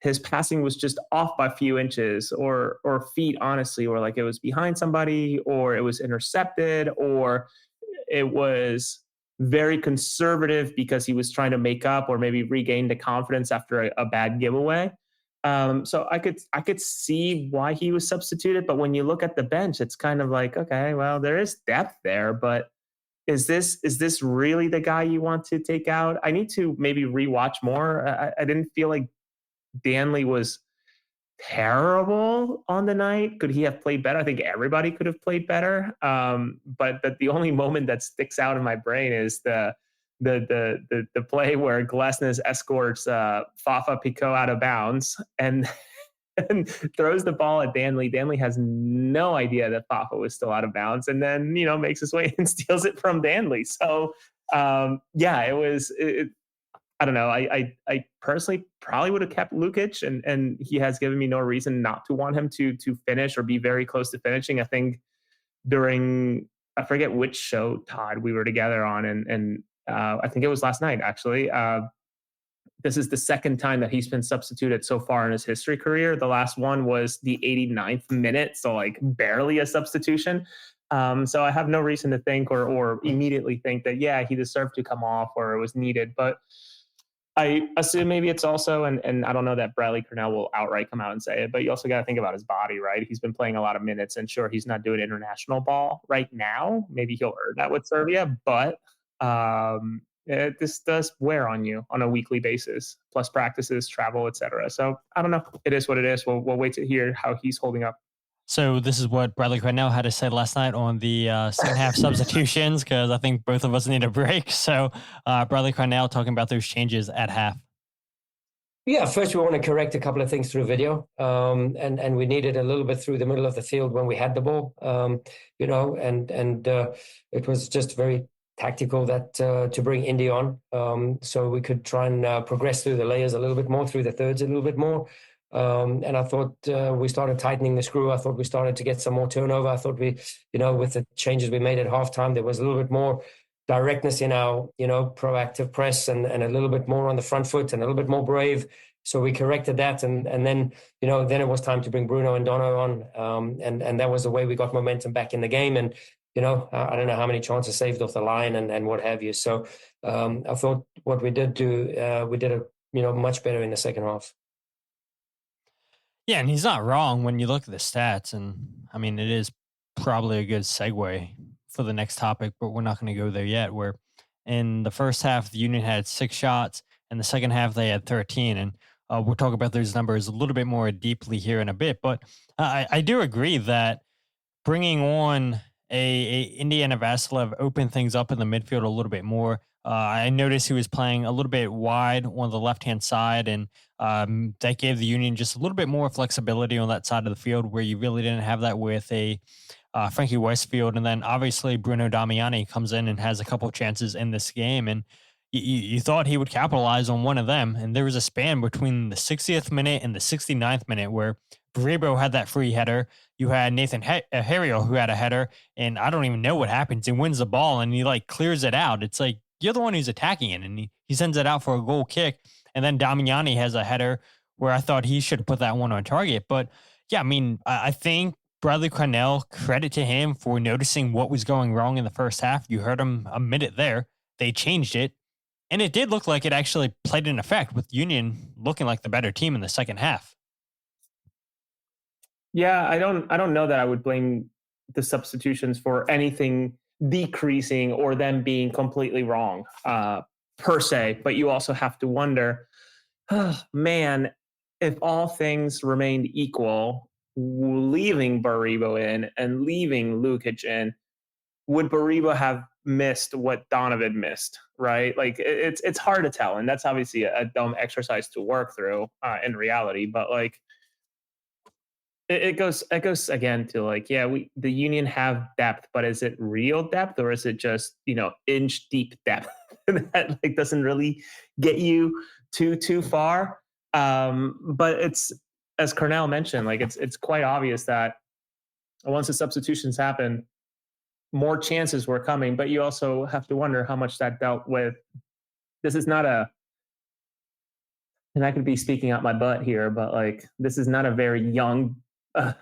his passing was just off by a few inches or feet, honestly, or like it was behind somebody, or it was intercepted, or it was very conservative because he was trying to make up or maybe regain the confidence after a bad giveaway. So I could see why he was substituted, but when you look at the bench, it's kind of like, okay, well, there is depth there, but is this really the guy you want to take out? I need to maybe rewatch more. I didn't feel like Danley was terrible on the night. Could he have played better? I think everybody could have played better. But the only moment that sticks out in my brain is the play where Glesnes escorts Fafa Picault out of bounds and throws the ball at Danley. Danley has no idea that Fafa was still out of bounds, and then makes his way and steals it from Danley. So it was. I don't know. I personally probably would have kept Lukic, and he has given me no reason not to want him to finish or be very close to finishing. I think during, I forget which show, Todd, we were together on, and I think it was last night actually. this is the second time that he's been substituted so far in his history career. The last one was the 89th minute, so like barely a substitution. So I have no reason to think or immediately think that, yeah, he deserved to come off or it was needed. But I assume maybe it's also, and I don't know that Bradley Carnell will outright come out and say it, but you also got to think about his body, right? He's been playing a lot of minutes, and sure, he's not doing international ball right now. Maybe he'll earn that with Serbia, but this does wear on you on a weekly basis, plus practices, travel, etc. So I don't know. It is what it is. We'll wait to hear how he's holding up. So this is what Bradley Cornell had to say last night on the second half substitutions, because I think both of us need a break. So Bradley Cornell talking about those changes at half. Yeah, first we want to correct a couple of things through video, and we needed a little bit through the middle of the field when we had the ball, and it was just very tactical that to bring Indy on, so we could try and progress through the layers a little bit more, through the thirds a little bit more. And I thought we started tightening the screw. I thought we started to get some more turnover. I thought we, with the changes we made at halftime, there was a little bit more directness in our, proactive press and a little bit more on the front foot and a little bit more brave. So we corrected that. And then, then it was time to bring Bruno and Dono on. And that was the way we got momentum back in the game. And, I don't know how many chances saved off the line and what have you. So I thought what we did we did much better in the second half. Yeah, and he's not wrong when you look at the stats. And I mean, it is probably a good segue for the next topic, but we're not going to go there yet. Where in the first half, the Union had 6 shots, and the second half, they had 13. And we'll talk about those numbers a little bit more deeply here in a bit. But I do agree that bringing on a Indiana Vassilev opened things up in the midfield a little bit more. I noticed he was playing a little bit wide on the left-hand side, and that gave the Union just a little bit more flexibility on that side of the field where you really didn't have that with a Frankie Westfield. And then obviously Bruno Damiani comes in and has a couple chances in this game, and you thought he would capitalize on one of them. And there was a span between the 60th minute and the 69th minute where Baribo had that free header. You had Nathan Herriel who had a header, and I don't even know what happens. He wins the ball and he clears it out. It's like, you're the one who's attacking it, and he sends it out for a goal kick. And then Damiani has a header where I thought he should have put that one on target. But yeah, I mean, I think Bradley Carnell, credit to him for noticing what was going wrong in the first half. You heard him a minute there. They changed it, and it did look like it actually played an effect with Union looking like the better team in the second half. Yeah, I don't know that I would blame the substitutions for anything decreasing or them being completely wrong per se, but you also have to wonder, oh, man, if all things remained equal, leaving Baribo in and leaving Lukic in, would Baribo have missed what Donovan missed, right? Like it's hard to tell, and that's obviously a dumb exercise to work through in reality, but it goes again to the Union have depth, but is it real depth or is it just inch deep depth that doesn't really get you too far? But it's, as Carnell mentioned, it's quite obvious that once the substitutions happen, more chances were coming. But you also have to wonder how much that dealt with. This is not and I could be speaking out my butt here, but this is not a very young.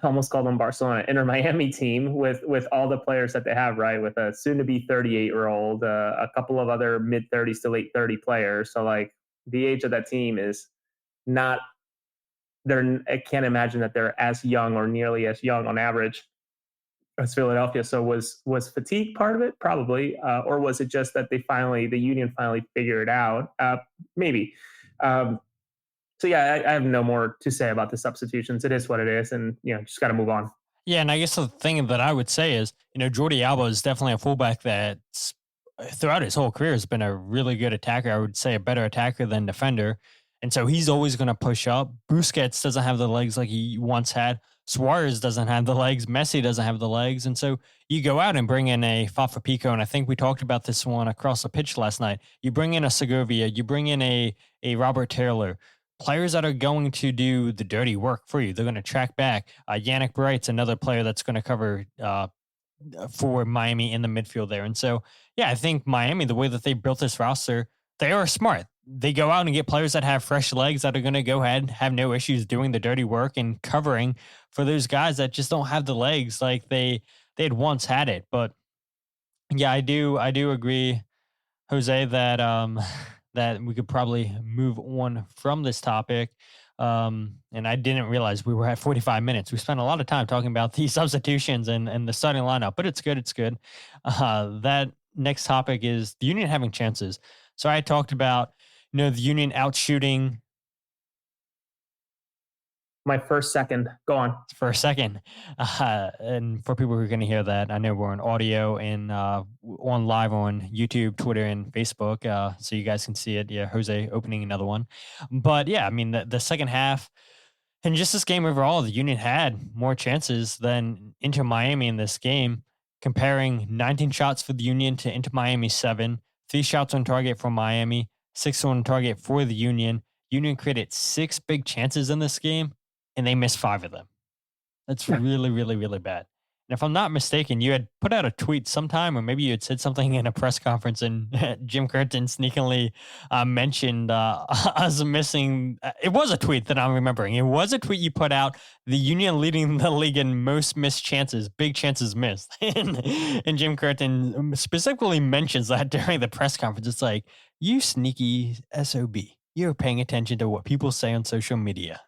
Almost called them Barcelona, Inter Miami team with all the players that they have, right? With a soon-to-be 38-year-old, a couple of other mid-30s to late 30 players. So the age of that team is not. I can't imagine that they're as young or nearly as young on average as Philadelphia. So was fatigue part of it? Probably, or was it just that the Union finally figured it out? Maybe. So yeah, I have no more to say about the substitutions. It is what it is, and just got to move on. Yeah, and I guess the thing that I would say is, Jordi Alba is definitely a fullback that's throughout his whole career has been a really good attacker. I would say a better attacker than defender, and so he's always going to push up. Busquets doesn't have the legs like he once had. Suarez doesn't have the legs. Messi doesn't have the legs, and so you go out and bring in a Fafa Pico, and I think we talked about this one across the pitch last night. You bring in a Segovia, you bring in a Robert Taylor. Players that are going to do the dirty work for you. They're going to track back. Yannick Bright's another player that's going to cover for Miami in the midfield there. And so, yeah, I think Miami, the way that they built this roster, they are smart. They go out and get players that have fresh legs that are going to go ahead, have no issues doing the dirty work and covering for those guys that just don't have the legs like they had once had it. But yeah, I do agree, Jose, that that we could probably move on from this topic. And I didn't realize we were at 45 minutes. We spent a lot of time talking about these substitutions and the starting lineup, but it's good. It's good. That next topic is the Union having chances. So I talked about, the Union out shooting. My first second. Go on. For a second. And for people who are going to hear that, I know we're on audio and on live on YouTube, Twitter, and Facebook. So you guys can see it. Yeah, Jose opening another one. But yeah, I mean, the second half and just this game overall, the Union had more chances than Inter Miami in this game, comparing 19 shots for the Union to Inter Miami 7, 3 shots on target for Miami, 6 on target for the Union. Union created 6 big chances in this game, and they missed 5 of them. That's really, really, really bad. And if I'm not mistaken, you had put out a tweet sometime, or maybe you had said something in a press conference, and Jim Curtin sneakily mentioned us missing. It was a tweet that I'm remembering. It was a tweet you put out, the Union leading the league in most missed chances, big chances missed. and Jim Curtin specifically mentions that during the press conference. It's like, you sneaky SOB. You're paying attention to what people say on social media.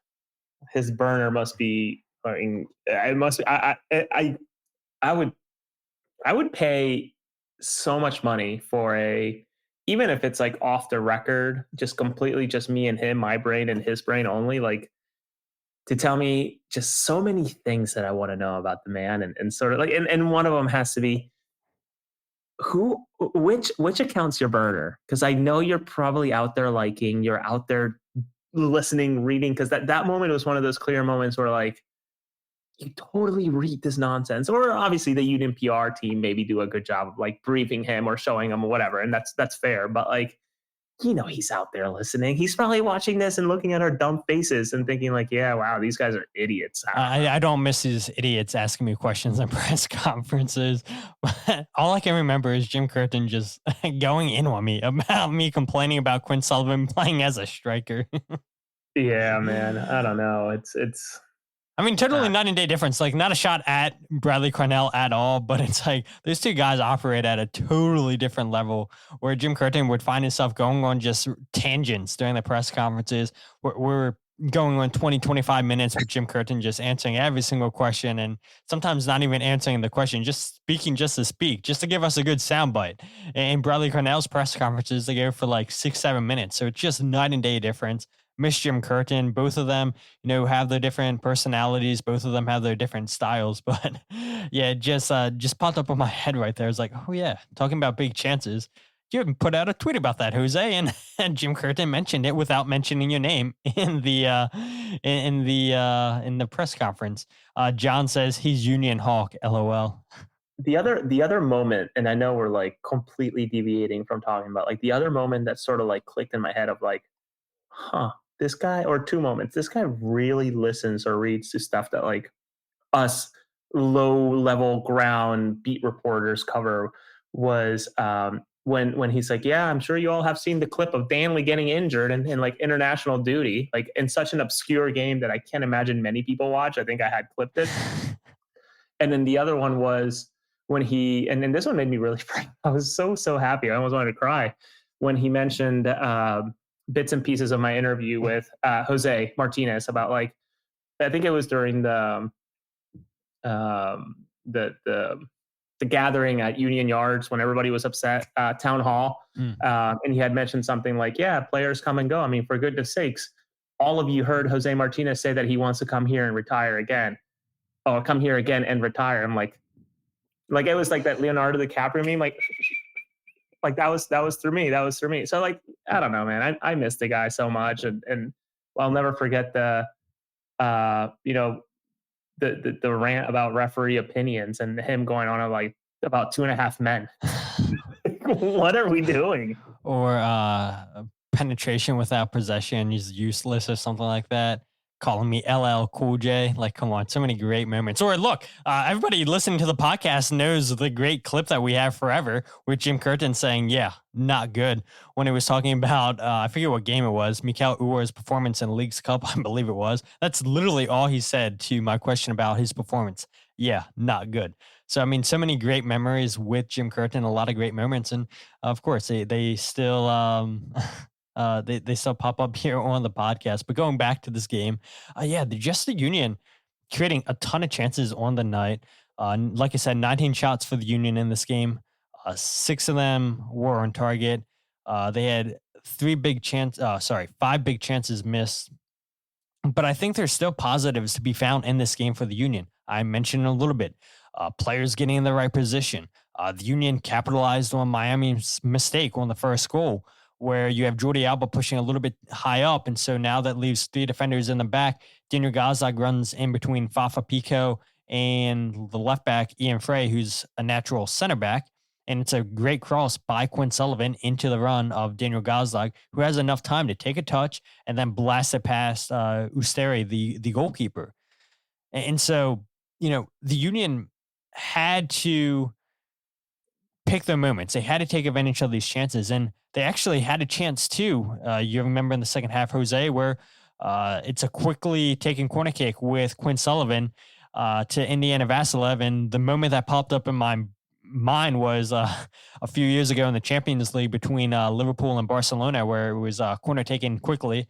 His burner must be. I mean, it must. I would pay so much money for even if it's like off the record, just completely just me and him, my brain and his brain only, like, to tell me just so many things that I want to know about the man, and sort of like, and one of them has to be which account's your burner, because I know you're probably out there liking, you're out there listening, reading, because that moment was one of those clear moments where, like, you totally read this nonsense. Or obviously the Union PR team maybe do a good job of like briefing him or showing him or whatever, and that's fair. But like, he's out there listening. He's probably watching this and looking at our dumb faces and thinking like, yeah, wow, these guys are idiots. I don't miss these idiots asking me questions in press conferences. All I can remember is Jim Curtin just going in on me about me complaining about Quinn Sullivan playing as a striker. Yeah, man. I don't know. It's I mean, totally night and day difference. Like, not a shot at Bradley Carnell at all, but it's like those two guys operate at a totally different level, where Jim Curtin would find himself going on just tangents during the press conferences. We're going on 20, 25 minutes with Jim Curtin just answering every single question, and sometimes not even answering the question, just speaking just to speak, just to give us a good soundbite. And Bradley Carnell's press conferences, they go for like 6-7 minutes. So it's just night and day difference. Miss Jim Curtin. Both of them, have their different personalities. Both of them have their different styles. But yeah, just popped up on my head right there. It's like, oh yeah, talking about big chances. You haven't put out a tweet about that, Jose, and Jim Curtin mentioned it without mentioning your name in the press conference. John says he's Union Hawk. LOL. The other moment, and I know we're like completely deviating from talking about, like, the other moment that sort of like clicked in my head of like, this guy, or 2 moments, this guy really listens or reads to stuff that like us low level ground beat reporters cover, was when he's like, yeah, I'm sure you all have seen the clip of Danley getting injured in like international duty, like in such an obscure game that I can't imagine many people watch. I think I had clipped it. And then the other one was when and then this one made me really proud. I was so happy. I almost wanted to cry when he mentioned bits and pieces of my interview with José Martinez about, like, I think it was during the gathering at Union Yards when everybody was upset, town hall. And he had mentioned something like, yeah, players come and go. I mean, for goodness sakes, all of you heard José Martinez say that he wants to come here and retire again, or come here again and retire. I'm like it was like that Leonardo DiCaprio meme, like that was through me. That was through me. So, like, I don't know, man. I miss the guy so much, and I'll never forget the rant about referee opinions and him going on like about 2.5 men. What are we doing? Or penetration without possession is useless or something like that. calling me LL Cool J. Like, come on, so many great moments. Or look, everybody listening to the podcast knows the great clip that we have forever with Jim Curtin saying, yeah, not good, when he was talking about, I forget what game it was, Mikel Uor's performance in Leagues Cup, I believe it was. That's literally all he said to my question about his performance. Yeah, not good. So, I mean, so many great memories with Jim Curtin, a lot of great moments. And of course, they still, they still pop up here on the podcast. But going back to this game, the Union creating a ton of chances on the night. Like I said, 19 shots for the Union in this game. 6 of them were on target. They had 5 big chances missed. But I think there's still positives to be found in this game for the Union. I mentioned a little bit. Players getting in the right position. The Union capitalized on Miami's mistake on the first goal, where you have Jordi Alba pushing a little bit high up. And so now that leaves 3 defenders in the back. Dániel Gazdag runs in between Fafa Pico and the left back, Ian Frey, who's a natural center back. And it's a great cross by Quinn Sullivan into the run of Dániel Gazdag, who has enough time to take a touch and then blast it past Usteri, the goalkeeper. And so, the Union had to pick their moments. They had to take advantage of these chances. And they actually had a chance too. You remember in the second half, Jose, where it's a quickly taken corner kick with Quinn Sullivan to Indiana Vasilev. And the moment that popped up in my mind was a few years ago in the Champions League between Liverpool and Barcelona, where it was a corner taken quickly,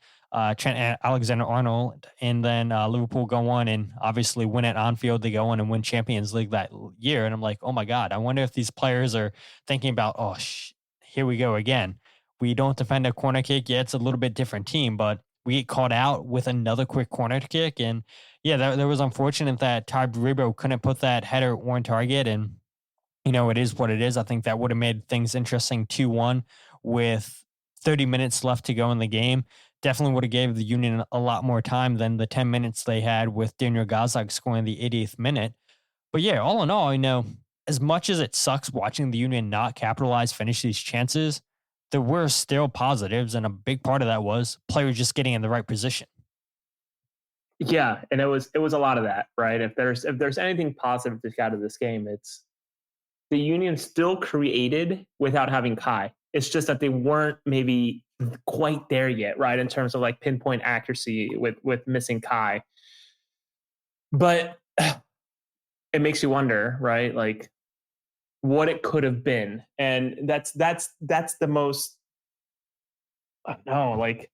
Trent Alexander-Arnold, and then Liverpool go on and obviously win at Anfield. They go on and win Champions League that year. And I'm like, oh my God, I wonder if these players are thinking about, here we go again. We don't defend a corner kick. Yeah, it's a little bit different team, but we get caught out with another quick corner kick. And yeah, that was unfortunate that Ty Baribo couldn't put that header on target. And, it is what it is. I think that would have made things interesting 2-1 with 30 minutes left to go in the game. Definitely would have gave the Union a lot more time than the 10 minutes they had with Dániel Gazdag scoring the 80th minute. But yeah, all in all, as much as it sucks watching the Union not capitalize, finish these chances, there were still positives, and a big part of that was players just getting in the right position. Yeah, and it was a lot of that, right? If there's anything positive to get out of this game, it's the Union still created without having Kai. It's just that they weren't maybe quite there yet, right? In terms of like pinpoint accuracy with missing Kai. But it makes you wonder, right? Like what it could have been. And that's the most, I don't know, like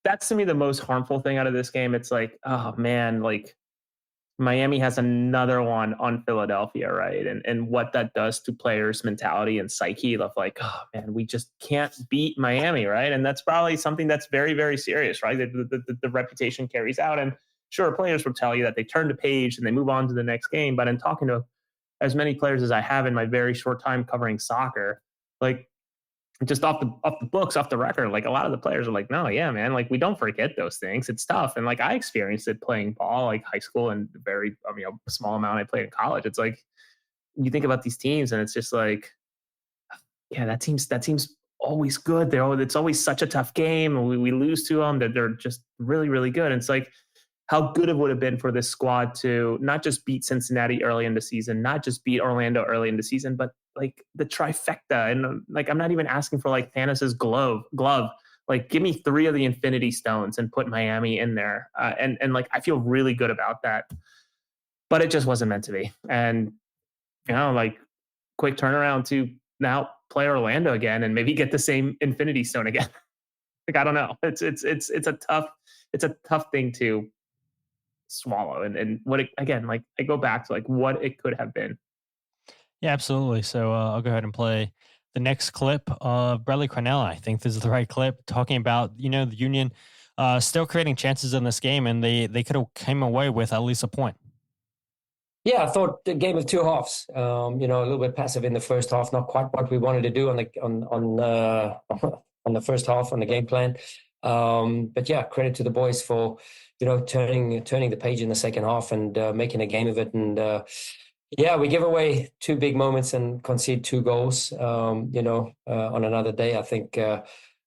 that's to me the most harmful thing out of this game. It's like, oh man, like Miami has another one on Philadelphia, right? And what that does to players' mentality and psyche of like, oh man, we just can't beat Miami, right? And that's probably something that's very, very serious, right? The reputation carries out. And sure, players will tell you that they turn the page and they move on to the next game. But in talking to as many players as I have in my very short time covering soccer, like just off the books, off the record, like a lot of the players are like, no, yeah, man, like we don't forget those things. It's tough. And like I experienced it playing ball, like high school and very, small amount I played in college. It's like, you think about these teams and it's just like, yeah, that team's always good. It's always such a tough game. And we lose to them, that they're just really, really good. And it's like, how good it would have been for this squad to not just beat Cincinnati early in the season, not just beat Orlando early in the season, but like the trifecta. And like, I'm not even asking for like Thanos's glove. Like, give me 3 of the Infinity Stones and put Miami in there. And like, I feel really good about that, but it just wasn't meant to be. And, like quick turnaround to now play Orlando again and maybe get the same Infinity Stone again. Like, I don't know. It's a tough thing to swallow. And what it, again, like I go back to like what it could have been. Yeah, absolutely. So I'll go ahead and play the next clip of Bradley Carnell. I think this is the right clip, talking about, the Union still creating chances in this game, and they could have came away with at least a point. Yeah, I thought the game of 2 halves. A little bit passive in the first half, not quite what we wanted to do on the first half on the game plan. But yeah, credit to the boys for turning the page in the second half and making a game of it. And we give away 2 big moments and concede 2 goals. On another day, I think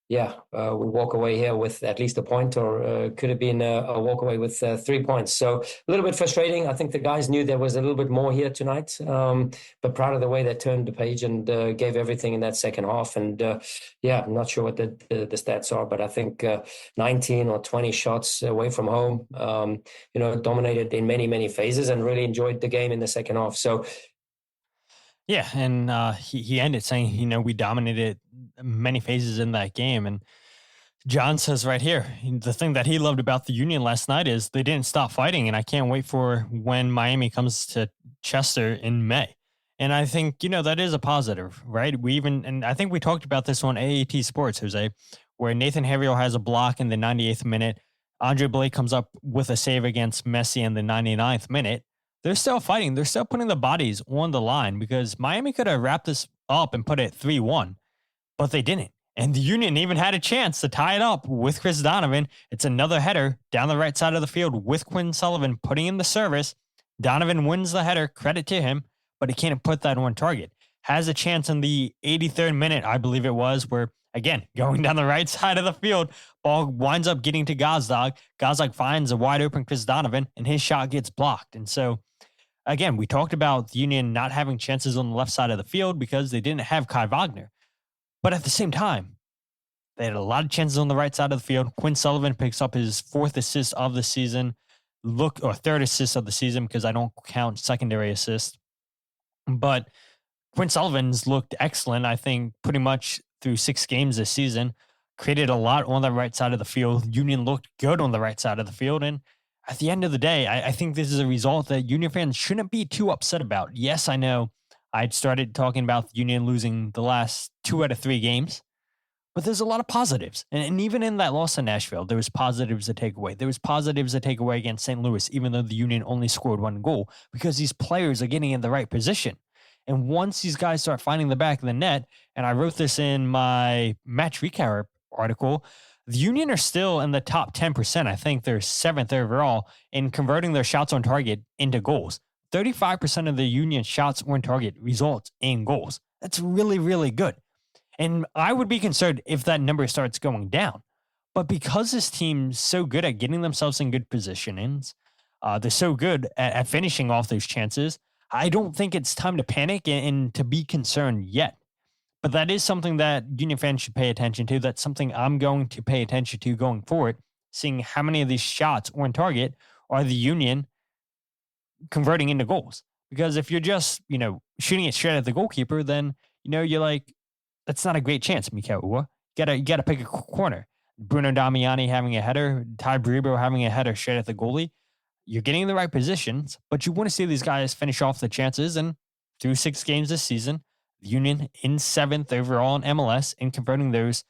we walk away here with at least a point, or could have been a walk away with 3 points. So a little bit frustrating. I think the guys knew there was a little bit more here tonight, but proud of the way they turned the page and gave everything in that second half. And I'm not sure what the stats are, but I think 19 or 20 shots away from home, dominated in many, many phases and really enjoyed the game in the second half. So yeah, and he ended saying, we dominated many phases in that game. And John says right here, the thing that he loved about the Union last night is they didn't stop fighting, and I can't wait for when Miami comes to Chester in May. And I think, that is a positive, right? And I think we talked about this on AAT Sports, Jose, where Nathan Harriel has a block in the 98th minute. Andre Blake comes up with a save against Messi in the 99th minute. They're still fighting. They're still putting the bodies on the line because Miami could have wrapped this up and put it 3-1, but they didn't. And the Union even had a chance to tie it up with Chris Donovan. It's another header down the right side of the field with Quinn Sullivan putting in the service. Donovan wins the header, credit to him, but he can't put that on target. Has a chance in the 83rd minute, I believe it was, where, again, going down the right side of the field, ball winds up getting to Gazdag. Gazdag finds a wide open Chris Donovan, and his shot gets blocked. And so, again, we talked about the Union not having chances on the left side of the field because they didn't have Kai Wagner. But at the same time, they had a lot of chances on the right side of the field. Quinn Sullivan picks up his 4th assist of the season, or 3rd assist of the season because I don't count secondary assists. But Quinn Sullivan's looked excellent, I think, pretty much through 6 games this season. Created a lot on the right side of the field. Union looked good on the right side of the field. And at the end of the day, I think this is a result that Union fans shouldn't be too upset about. Yes, I know I'd started talking about the Union losing the last 2 out of 3 games, but there's a lot of positives. And even in that loss to Nashville, there was positives to take away. There was positives to take away against St. Louis, even though the Union only scored 1 goal, because these players are getting in the right position. And once these guys start finding the back of the net, and I wrote this in my match recap article, the Union are still in the top 10%. I think they're 7th overall in converting their shots on target into goals. 35% of the Union shots on target results in goals. That's really, really good. And I would be concerned if that number starts going down. But because this team's so good at getting themselves in good positionings, they're so good at finishing off those chances, I don't think it's time to panic and to be concerned yet. But that is something that Union fans should pay attention to. That's something I'm going to pay attention to going forward, seeing how many of these shots on target are the Union converting into goals. Because if you're just, shooting it straight at the goalkeeper, then, you're like, that's not a great chance, Mikel Uhre. You gotta pick a corner. Bruno Damiani having a header, Ty Bribo having a header straight at the goalie. You're getting in the right positions, but you want to see these guys finish off the chances. And through 6 games this season, the Union in 7th overall in MLS in converting those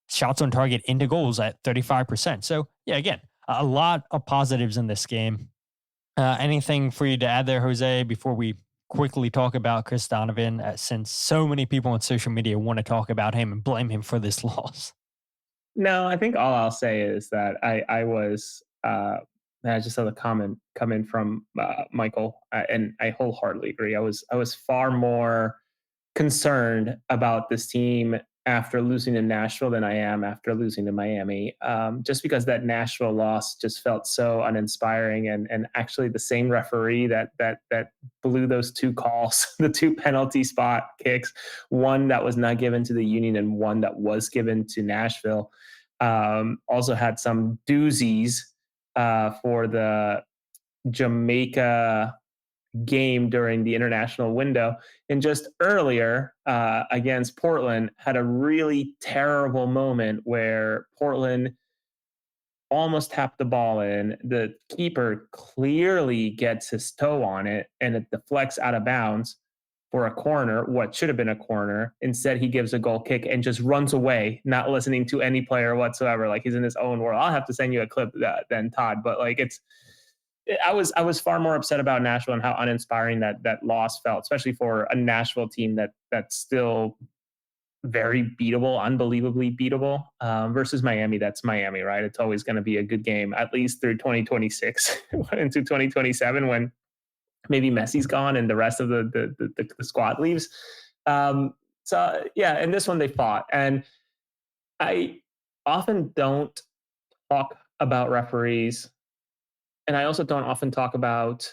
shots on target into goals at 35%. So, yeah, again, a lot of positives in this game. Anything for you to add there, Jose, before we quickly talk about Chris Donovan, since so many people on social media want to talk about him and blame him for this loss? No, I think all I'll say is that I just saw the comment come in from Michael, and I wholeheartedly agree. I was far more concerned about this team after losing to Nashville than I am after losing to Miami, just because that Nashville loss just felt so uninspiring, and actually the same referee that blew those 2 calls, the 2 penalty spot kicks, one that was not given to the Union and one that was given to Nashville, also had some doozies for the Jamaica game during the international window. And just earlier against Portland, had a really terrible moment where Portland almost tapped the ball in. The keeper clearly gets his toe on it, and it deflects out of bounds for a corner, what should have been a corner. Instead, he gives a goal kick and just runs away, not listening to any player whatsoever. Like, he's in his own world. I'll have to send you a clip then, Todd. But like, I was far more upset about Nashville and how uninspiring that loss felt, especially for a Nashville team that's still very beatable, unbelievably beatable, versus Miami. That's Miami, right? It's always going to be a good game, at least through 2026 into 2027 when maybe Messi's gone and the rest of the squad leaves. So yeah, in this one they fought, and I often don't talk about referees, and I also don't often talk about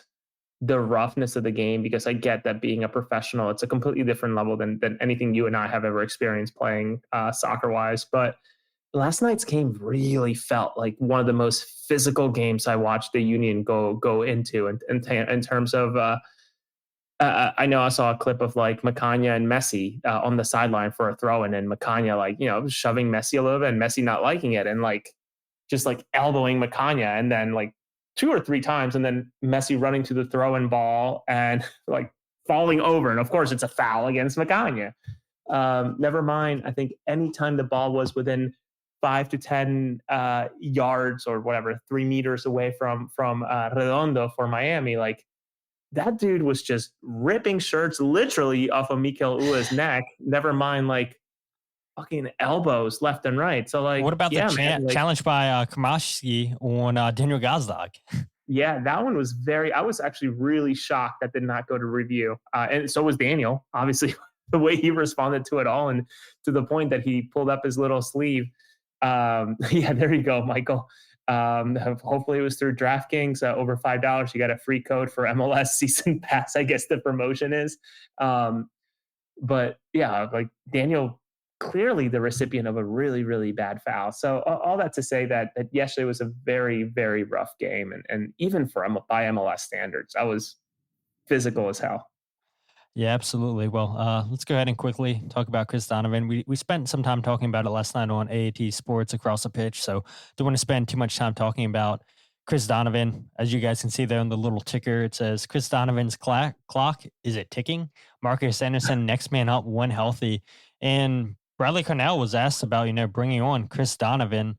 the roughness of the game, because I get that being a professional, it's a completely different level than anything you and I have ever experienced playing soccer wise. But last night's game really felt like one of the most physical games I watched the Union go into, in terms of. I know I saw a clip of like Macania and Messi on the sideline for a throw in, and Macania shoving Messi a little bit, and Messi not liking it, and like just like elbowing Macania, and then like 2 or 3 times, and then Messi running to the throw-in ball and like falling over, and of course it's a foul against Macania. Never mind. I think anytime the ball was within 5 to 10 yards or whatever, 3 meters away from Redondo for Miami, like that dude was just ripping shirts literally off of Mikel Ulla's neck. Never mind like fucking elbows left and right. So like, what about the challenge by Kamashki on Dániel Gazdag? Yeah, that one was I was actually really shocked that did not go to review. And so was Daniel, obviously, the way he responded to it all, and to the point that he pulled up his little sleeve. Yeah, there you go, Michael. Hopefully it was through DraftKings, over $5. You got a free code for MLS season pass, I guess the promotion is. But yeah, like Daniel, clearly the recipient of a really, really bad foul. So all that to say that yesterday was a very, very rough by MLS standards. I was physical as hell. Yeah, absolutely. Well, let's go ahead and quickly talk about Chris Donovan. We spent some time talking about it last night on AAT Sports Across the Pitch, so don't want to spend too much time talking about Chris Donovan. As you guys can see there on the little ticker, it says Chris Donovan's clock, is it ticking? Marcus Anderson, next man up, one healthy. And Bradley Carnell was asked about, bringing on Chris Donovan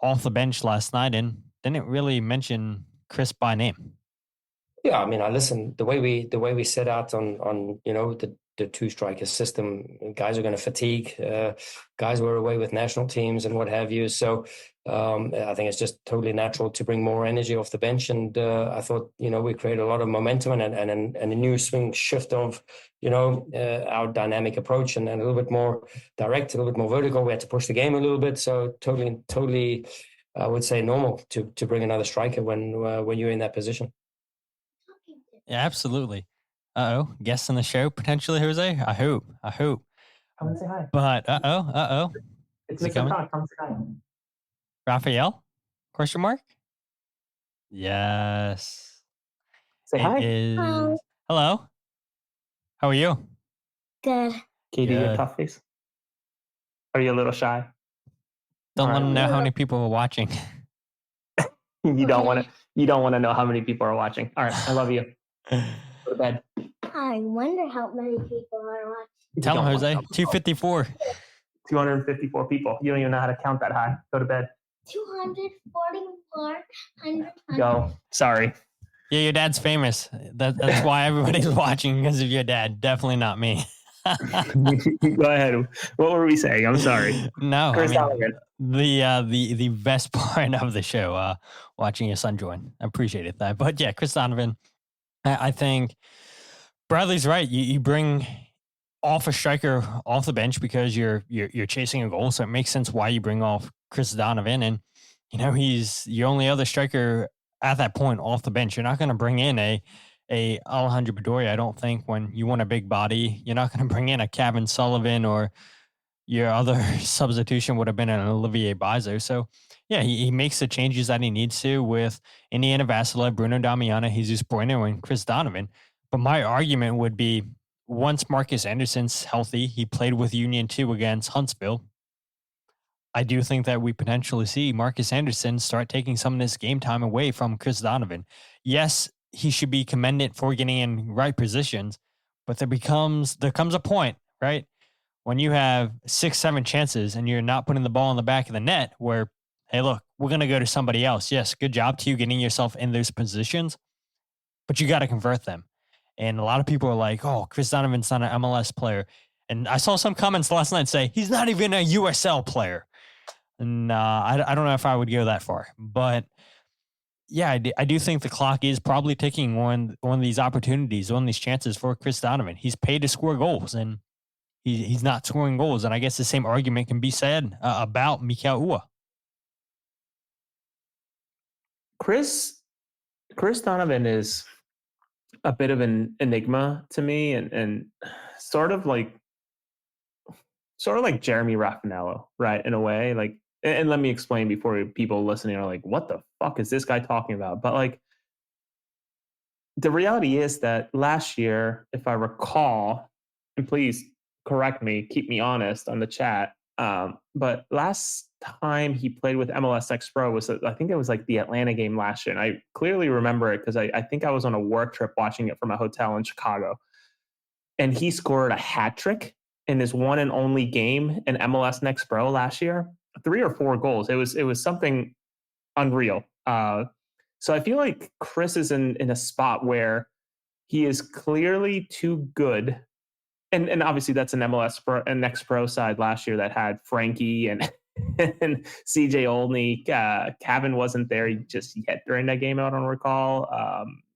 off the bench last night, and didn't really mention Chris by name. Yeah, I mean, I listen. The way we set out on the 2 striker system, guys are going to fatigue. Guys were away with national teams and what have you. So I think it's just totally natural to bring more energy off the bench. And I thought we created a lot of momentum and a new swing shift of our dynamic approach, and a little bit more direct, a little bit more vertical. We had to push the game a little bit. So totally, I would say normal to bring another striker when you're in that position. Yeah, absolutely. Guests on the show potentially, Jose. I hope. Come and say hi. But it's Mr. Todd. Come say hi. Raphael? Question mark? Yes. Say hi. Hi. Hello. How are you? Good. Can you do your tough face? Are you a little shy? Don't want to know how many people are watching. You don't want to know how many people are watching. All right, I love you. Go to bed. I wonder how many people are watching. Tell them, Jose. 254. 254 people. You don't even know how to count that high. Go to bed. 244. Go. Sorry. Yeah, your dad's famous. That's why everybody's watching, because of your dad. Definitely not me. Go ahead. What were we saying? I'm sorry. No, the best part of the show, watching your son join. I appreciated that. But yeah, Chris Donovan, I think Bradley's right. You bring off a striker off the bench because you're chasing a goal, so it makes sense why you bring off Chris Donovan, and he's your only other striker at that point off the bench. You're not going to bring in a Alejandro Bedoya, I don't think, when you want a big body. You're not going to bring in a Cavan Sullivan, or your other substitution would have been an Olivier Bizo. So yeah, he makes the changes that he needs to with Indiana Vassila, Bruno Damiana, Jesus Bueno, and Chris Donovan. But my argument would be, once Marcus Anderson's healthy, he played with Union 2 against Huntsville. I do think that we potentially see Marcus Anderson start taking some of this game time away from Chris Donovan. Yes, he should be commended for getting in right positions, but there comes a point, right, when you have 6-7 chances and you're not putting the ball in the back of the net where, hey, look, we're going to go to somebody else. Yes, good job to you getting yourself in those positions, but you got to convert them. And a lot of people are like, oh, Chris Donovan's not an MLS player. And I saw some comments last night say, he's not even a USL player. And I don't know if I would go that far. But yeah, I do think the clock is probably ticking on these opportunities, on these chances for Chris Donovan. He's paid to score goals. And he's not scoring goals. And I guess the same argument can be said about Mikel Ua. Chris Donovan is a bit of an enigma to me, and sort of like Jeremy Raffanello, right? In a way, like, and let me explain before people listening are like, what the fuck is this guy talking about? But like, the reality is that last year, if I recall, and please correct me, keep me honest on the chat, but last time he played with MLS Next Pro was, I think it was like the Atlanta game last year. And I clearly remember it because I think I was on a work trip watching it from a hotel in Chicago. And he scored a hat trick in his one and only game in MLS Next Pro last year. 3 or 4 goals. It was something unreal. So I feel like Chris is in a spot where he is clearly too good. And obviously that's an MLS and Next Pro side last year that had Frankie and CJ Olney. Cavan wasn't there. He hit during that game, I don't recall.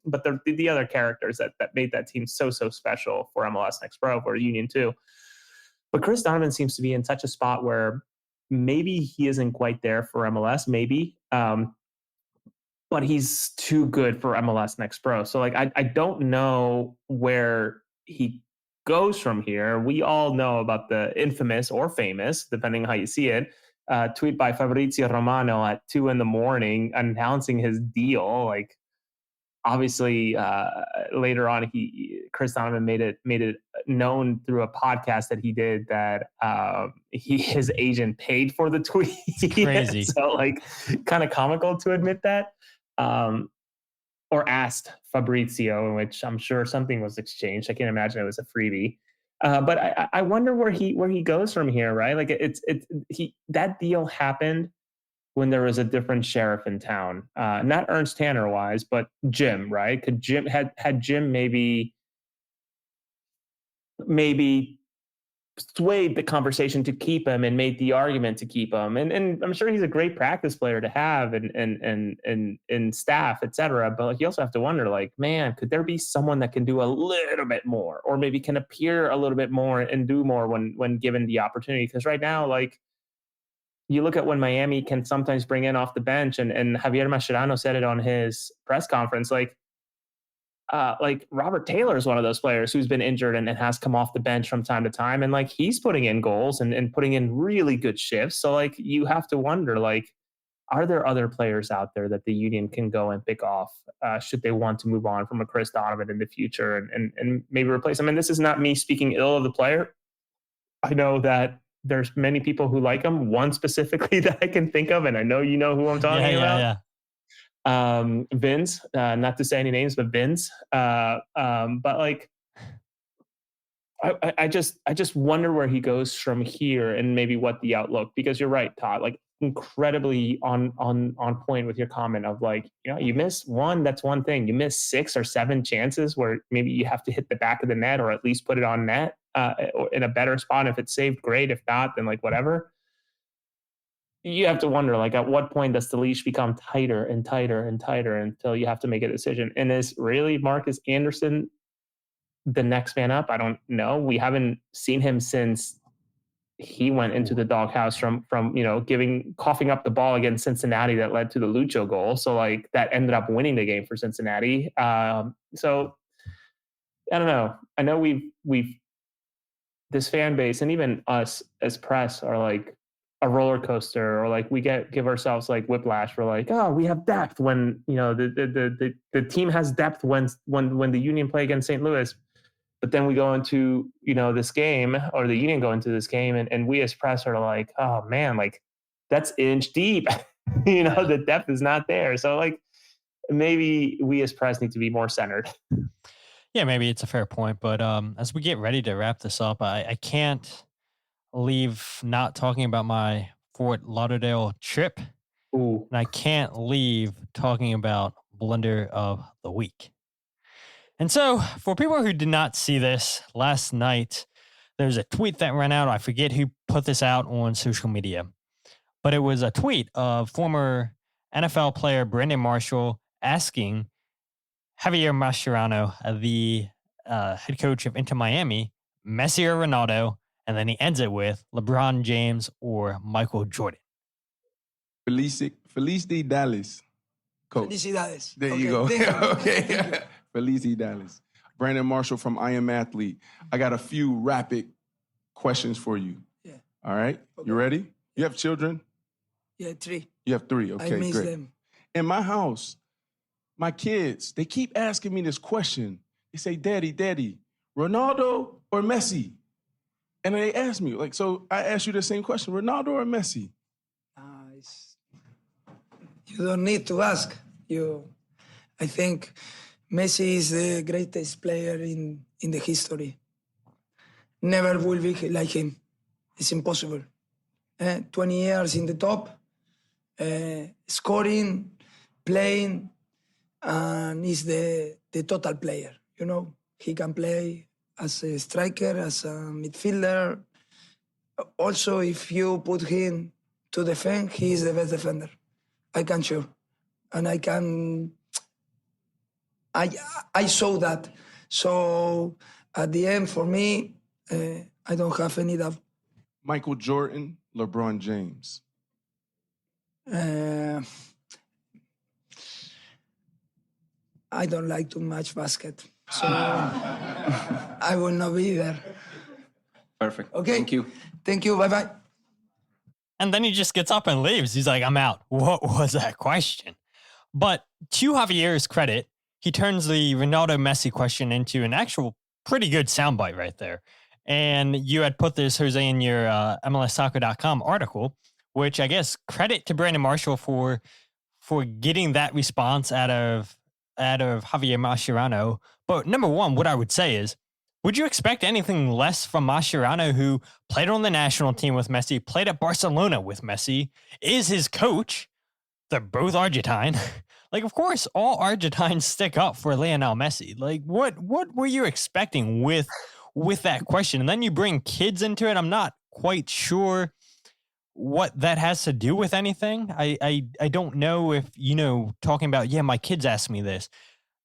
But the other characters that made that team so special for MLS Next Pro, for Union too. But Chris Donovan seems to be in such a spot where maybe he isn't quite there for MLS, maybe. But he's too good for MLS Next Pro. So like I don't know where he goes from here. We all know about the infamous or famous, depending on how you see it, tweet by Fabrizio Romano at 2 a.m. announcing his deal. Like, obviously, later on, Chris Donovan made it known through a podcast that he did that his agent paid for the tweet. It's crazy. So like, kind of comical to admit that. Or asked Fabrizio, in which I'm sure something was exchanged. I can't imagine it was a freebie. But I wonder where he goes from here, right? Like that deal happened when there was a different sheriff in town, not Ernst Tanner wise, but Jim, right? Could Jim had Jim maybe swayed the conversation to keep him and made the argument to keep him. And I'm sure he's a great practice player to have and staff, et cetera. But like, you also have to wonder, like, man, could there be someone that can do a little bit more, or maybe can appear a little bit more and do more when given the opportunity? Because right now, like, you look at when Miami can sometimes bring in off the bench, and Javier Mascherano said it on his press conference, like Robert Taylor is one of those players who's been injured and has come off the bench from time to time. And like, he's putting in goals and putting in really good shifts. So like, you have to wonder, like, are there other players out there that the Union can go and pick off should they want to move on from a Chris Donovan in the future and maybe replace him? And this is not me speaking ill of the player. I know that there's many people who like him, one specifically that I can think of, and I know you know who I'm talking about. Yeah. Vince, not to say any names, but Vince. But like, I just wonder where he goes from here and maybe what the outlook, because you're right, Todd, like, incredibly on point with your comment of like, you know, you miss one, that's one thing. You miss 6 or 7 chances where maybe you have to hit the back of the net or at least put it on net in a better spot. If it's saved, great. If not, then like, whatever. You have to wonder, like, at what point does the leash become tighter and tighter and tighter until you have to make a decision? And is really Marcus Anderson the next man up? I don't know. We haven't seen him since he went into the doghouse from coughing up the ball against Cincinnati that led to the Lucho goal. So like, that ended up winning the game for Cincinnati. So I don't know. I know we've this fan base and even us as press are like a roller coaster, or like we give ourselves like whiplash. We're like, oh, we have depth when, you know, the team has depth when the Union play against St. Louis. But then we go into, you know, this game, or the Union go into this game, and we as press are like, oh man, like, that's inch deep. You know, the depth is not there. So like, maybe we as press need to be more centered. Yeah, maybe it's a fair point. But as we get ready to wrap this up, I can't leave not talking about my Fort Lauderdale trip. Ooh. And I can't leave talking about Blunder of the Week. And so, for people who did not see this last night, there's a tweet that ran out. I forget who put this out on social media, but it was a tweet of former NFL player Brandon Marshall asking Javier Mascherano, the head coach of Inter Miami, Messi or Ronaldo, And then he ends it with LeBron James or Michael Jordan. Felicidades, coach. Felicidades. There Okay, you go. thank you. Okay. Felicidades. Brandon Marshall from I Am Athlete. I got a few rapid questions for you. Yeah. All right? Okay. You ready? You have children? Yeah, 3. You have 3. Okay, I miss great. them. In my house, my kids, they keep asking me this question. They say, Daddy, Ronaldo or Messi? And they ask me, like, so I ask you the same question, Ronaldo or Messi? You don't need to ask. I think Messi is the greatest player in the history. Never will be like him. It's impossible. 20 years in the top, scoring, playing, and he's the total player. You know, he can play as a striker, as a midfielder. Also, if you put him to defend, he is the best defender. I can show, and I saw that. So at the end, for me, I don't have any doubt. Michael Jordan, LeBron James. I don't like too much basket, so I will not be there. Perfect. Okay. Thank you. Thank you. Bye-bye. And then he just gets up and leaves. He's like, I'm out. What was that question? But to Javier's credit, he turns the Ronaldo Messi question into an actual pretty good soundbite right there. And you had put this, Jose, in your MLSsoccer.com article, which I guess credit to Brandon Marshall for getting that response out of Javier Mascherano. But number one, what I would say is, would you expect anything less from Mascherano, who played on the national team with Messi, played at Barcelona with Messi, is his coach? They're both Argentine. Like, of course, all Argentines stick up for Lionel Messi. Like, what were you expecting with that question? And then you bring kids into it. I'm not quite sure what that has to do with anything. I don't know if, talking about, my kids asked me this.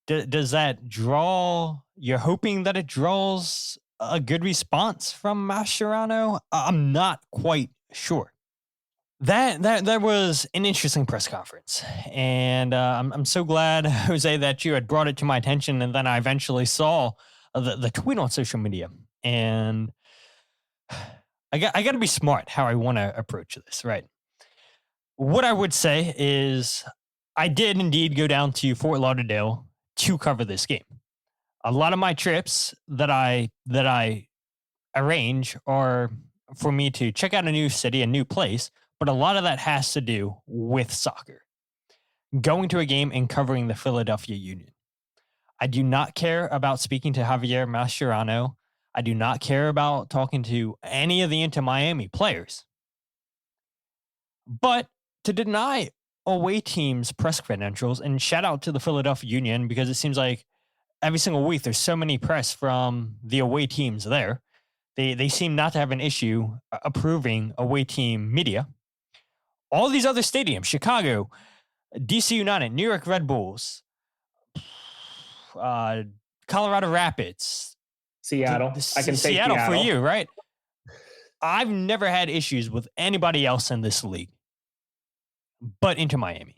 Does that draw, you're hoping that it draws a good response from Mascherano? I'm not quite sure. That was an interesting press conference. And I'm so glad, Jose, that you had brought it to my attention. And then I eventually saw the tweet on social media. And I got to be smart how I want to approach this, right? What I would say is I did indeed go down to Fort Lauderdale to cover this game. A lot of my trips that I arrange are for me to check out a new city, a new place, but a lot of that has to do with soccer. Going to a game and covering the Philadelphia Union. I do not care about speaking to Javier Mascherano. I do not care about talking to any of the Inter Miami players. But to deny away teams' press credentials, and shout out to the Philadelphia Union, because it seems like every single week there's so many press from the away teams there. They seem not to have an issue approving away team media. All these other stadiums, Chicago, DC United, New York Red Bulls, Colorado Rapids, Seattle. I can say Seattle for you, right? I've never had issues with anybody else in this league, but Inter Miami.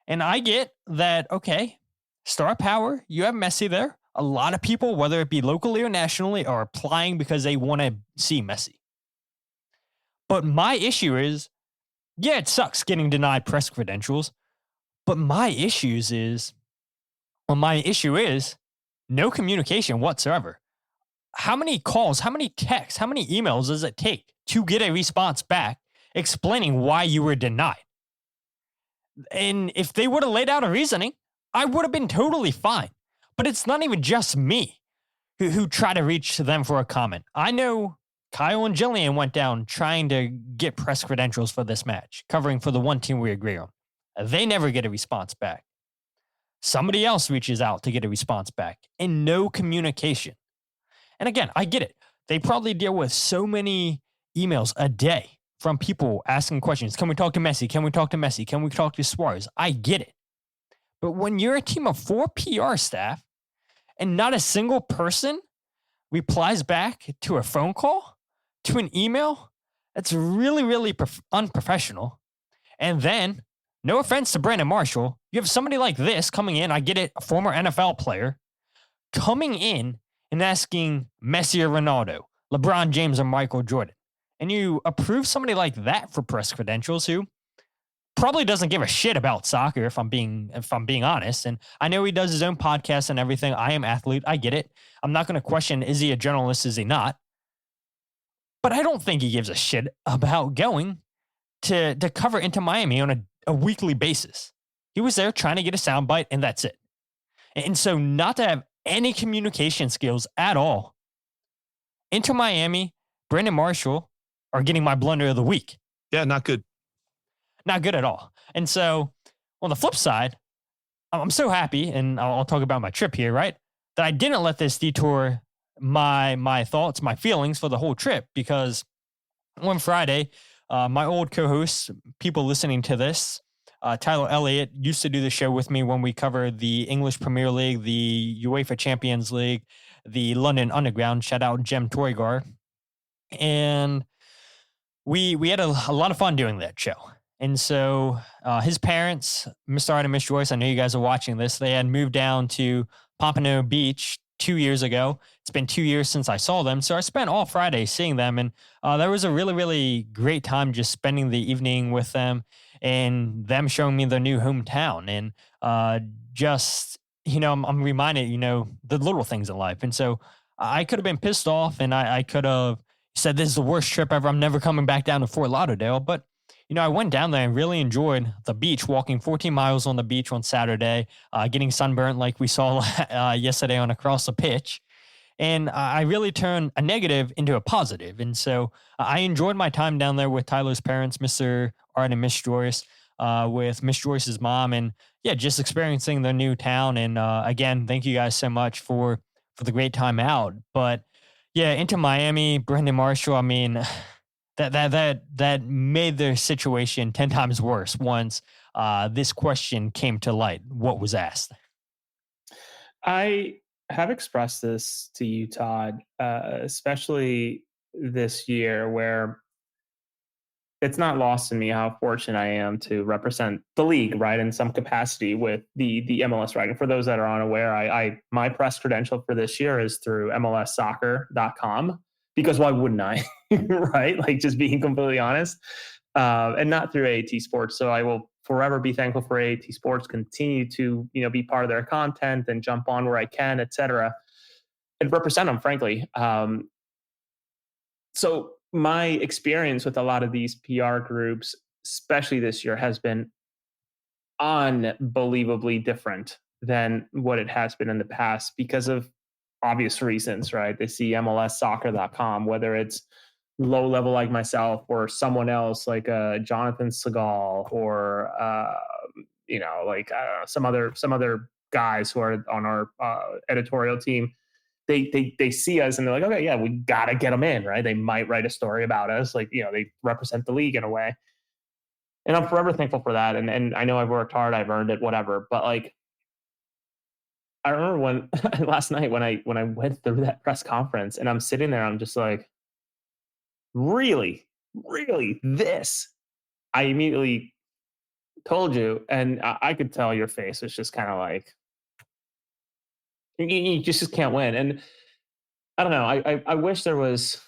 And I get that, okay, star power, you have Messi there. A lot of people, whether it be locally or nationally, are applying because they want to see Messi. But my issue is, it sucks getting denied press credentials, but my issue is no communication whatsoever. How many calls, how many texts, how many emails does it take to get a response back explaining why you were denied? And if they would have laid out a reasoning, I would have been totally fine. But it's not even just me who try to reach to them for a comment. I know Kyle and Jillian went down trying to get press credentials for this match, covering for the one team we agree on. They never get a response back. Somebody else reaches out to get a response back, and no communication. And again, I get it. They probably deal with so many emails a day from people asking questions. Can we talk to Messi? Can we talk to Messi? Can we talk to Suarez? I get it. But when you're a team of 4 PR staff and not a single person replies back to a phone call to an email, that's really, really unprofessional. And then, no offense to Brandon Marshall, you have somebody like this coming in. I get it, a former NFL player coming in and asking Messi or Ronaldo, LeBron James or Michael Jordan. And you approve somebody like that for press credentials who probably doesn't give a shit about soccer, if I'm being honest. And I know he does his own podcast and everything. I am athlete. I get it. I'm not going to question, is he a journalist? Is he not? But I don't think he gives a shit about going to cover Inter Miami on a weekly basis. He was there trying to get a soundbite, and that's it. And so not to have any communication skills at all, Inter Miami, Brandon Marshall are getting my blunder of the week. Yeah, not good. Not good at all. And so on the flip side, I'm so happy, and I'll talk about my trip here, right? That I didn't let this detour my thoughts, my feelings for the whole trip, because on Friday, my old co-host, people listening to this, Tyler Elliott, used to do the show with me when we covered the English Premier League, the UEFA Champions League, the London Underground. Shout out Jem Toygar. And we had a lot of fun doing that show. And so his parents, Mr. Art and Miss Joyce, I know you guys are watching this, they had moved down to Pompano Beach 2 years ago. It's been 2 years since I saw them. So I spent all Friday seeing them. And that was a really, really great time just spending the evening with them and them showing me their new hometown. And just, I'm reminded, the little things in life. And so I could have been pissed off, and I could have said, this is the worst trip ever. I'm never coming back down to Fort Lauderdale. But I went down there and really enjoyed the beach, walking 14 miles on the beach on Saturday, getting sunburnt like we saw yesterday on Across the Pitch. And I really turned a negative into a positive. And so I enjoyed my time down there with Tyler's parents, Mr. Art and Miss Joyce, with Miss Joyce's mom, and just experiencing the new town. And again, thank you guys so much for the great time out. But into Miami, Brandon Marshall, I mean, that made the situation 10 times worse once this question came to light. What was asked? I have expressed this to you, Todd, especially this year, where it's not lost in me how fortunate I am to represent the league, right, in some capacity with the MLS writing. For those that are unaware, my press credential for this year is through MLSsoccer.com. Because why wouldn't I, right? Like, just being completely honest, and not through AAT Sports. So I will forever be thankful for AAT Sports, continue to, be part of their content and jump on where I can, et cetera, and represent them, frankly. So my experience with a lot of these PR groups, especially this year, has been unbelievably different than what it has been in the past because of obvious reasons, right? They see MLSsoccer.com, whether it's low level like myself or someone else like Jonathan Segal or some other guys who are on our editorial team. They see us and they're like, okay, yeah, we gotta get them in, right? They might write a story about us, like, they represent the league in a way, and I'm forever thankful for that. And I know I've worked hard, I've earned it, whatever. But like, I remember when last night when I went through that press conference and I'm sitting there, I'm just like, really this? I immediately told you, and I could tell your face was just kind of like, you just can't win. And I don't know. I wish there was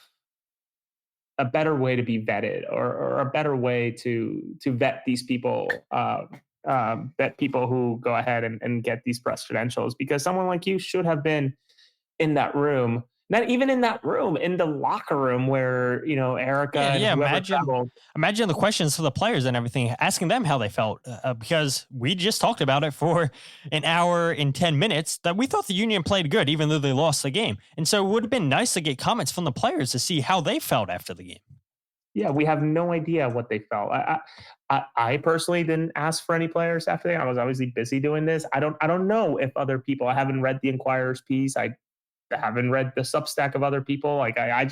a better way to be vetted, or a better way to vet these people. Vet people who go ahead and get these press credentials, because someone like you should have been in that room, not even in that room, in the locker room where, Erica and imagine the questions for the players and everything, asking them how they felt, because we just talked about it for an hour and 10 minutes that we thought the Union played good, even though they lost the game. And so it would have been nice to get comments from the players to see how they felt after the game. Yeah, we have no idea what they felt. I personally didn't ask for any players after that. I was obviously busy doing this. I don't know if other people. I haven't read the Inquirer's piece. I haven't read the Substack of other people. Like I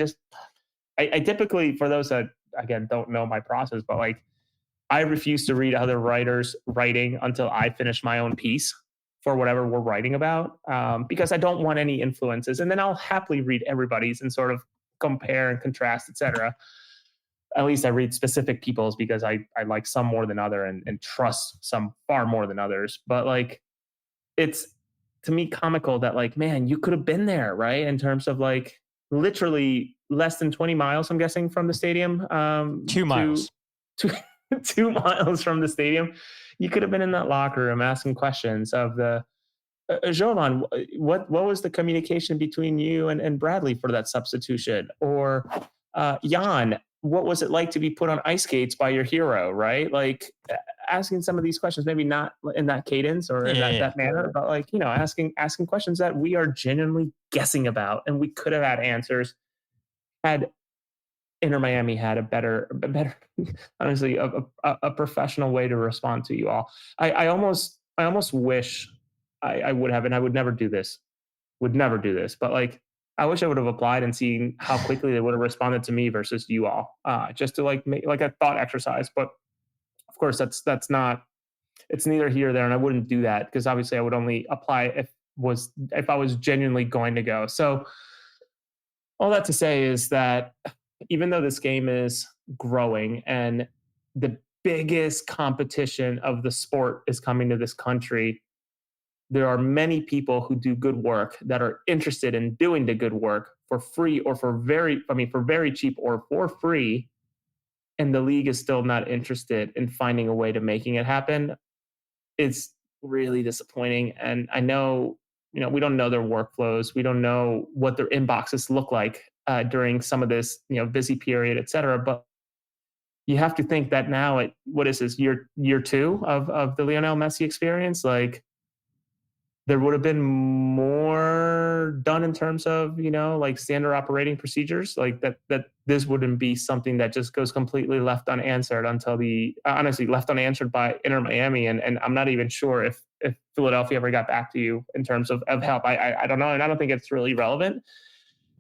typically, for those that again don't know my process, but like, I refuse to read other writers' writing until I finish my own piece for whatever we're writing about, because I don't want any influences. And then I'll happily read everybody's and sort of compare and contrast, etc. At least I read specific people's because I like some more than other and trust some far more than others. But like, it's to me comical that like, man, you could have been there, right? In terms of like literally less than 20 miles, I'm guessing, from the stadium. 2 miles. 2 miles from the stadium. You could have been in that locker room asking questions of the Jovan, what was the communication between you and Bradley for that substitution? Or Jan, what was it like to be put on ice skates by your hero, right? Like asking some of these questions, maybe not in that cadence or in that manner, but like, asking questions that we are genuinely guessing about, and we could have had answers had Inter Miami had a better, honestly, a professional way to respond to you all. I almost wish I would have, and I would never do this, but like, I wish I would have applied and seen how quickly they would have responded to me versus you all, just to like make like a thought exercise. But of course, that's not, it's neither here or there, and I wouldn't do that because obviously I would only apply if I was genuinely going to go. So all that to say is that even though this game is growing and the biggest competition of the sport is coming to this country, there are many people who do good work that are interested in doing the good work for free or for very cheap or for free. And the league is still not interested in finding a way to making it happen. It's really disappointing. And I know, we don't know their workflows. We don't know what their inboxes look like during some of this, busy period, et cetera. But you have to think that now what is this, year 2 of the Lionel Messi experience? Like, there would have been more done in terms of, like standard operating procedures, like that this wouldn't be something that just goes completely left unanswered until left unanswered by Inter Miami. And I'm not even sure if Philadelphia ever got back to you in terms of help. I don't know. And I don't think it's really relevant,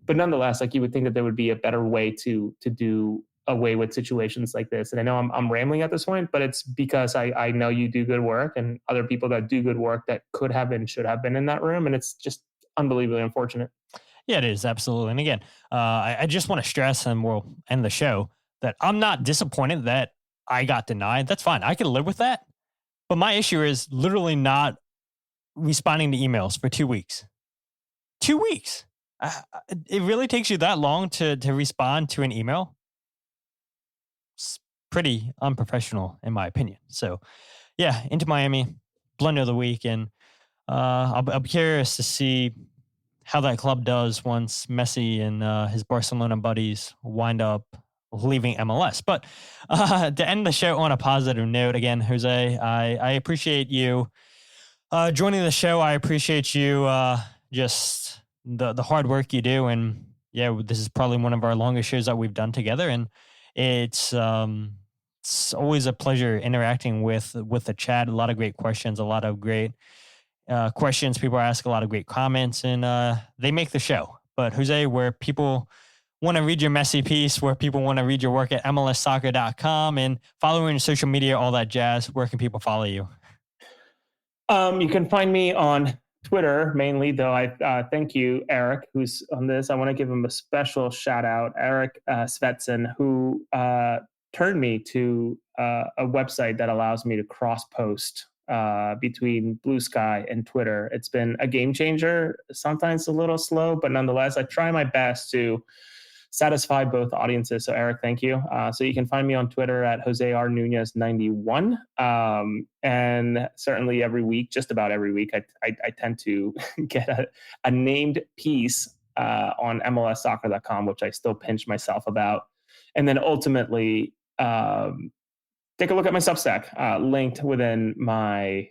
but nonetheless, like, you would think that there would be a better way to do away with situations like this. And I know I'm rambling at this point, but it's because I know you do good work, and other people that do good work that could have and should have been in that room. And it's just unbelievably unfortunate. Yeah, it is. Absolutely. And again, I just want to stress, and we'll end the show, that I'm not disappointed that I got denied. That's fine. I can live with that. But my issue is literally not responding to emails for 2 weeks. 2 weeks. It really takes you that long to respond to an email? It's pretty unprofessional, in my opinion. So, yeah, Inter Miami, blunder of the week. And I'll be curious to see how that club does once Messi and his Barcelona buddies wind up leaving MLS. But to end the show on a positive note, again, Jose, I appreciate you joining the show. I appreciate you just the hard work you do. And yeah, this is probably one of our longest shows that we've done together. And it's always a pleasure interacting with the chat. A lot of great questions, a lot of great questions. People ask a lot of great comments, and they make the show. But Jose, where people want to read your Messi piece, where people want to read your work at MLSsoccer.com and follow on social media, all that jazz, where can people follow you? You can find me on Twitter mainly, though. I thank you, Eric, who's on this. I want to give him a special shout out, Eric Svetson, who turned me to a website that allows me to cross post between Blue Sky and Twitter. It's been a game changer. Sometimes a little slow, but nonetheless, I try my best to satisfy both audiences. So Eric, thank you. So you can find me on Twitter at José R. Nuñez 91. And certainly every week, just about every week, I tend to get a named piece on MLSsoccer.com, which I still pinch myself about. And then ultimately, take a look at my Substack, linked within my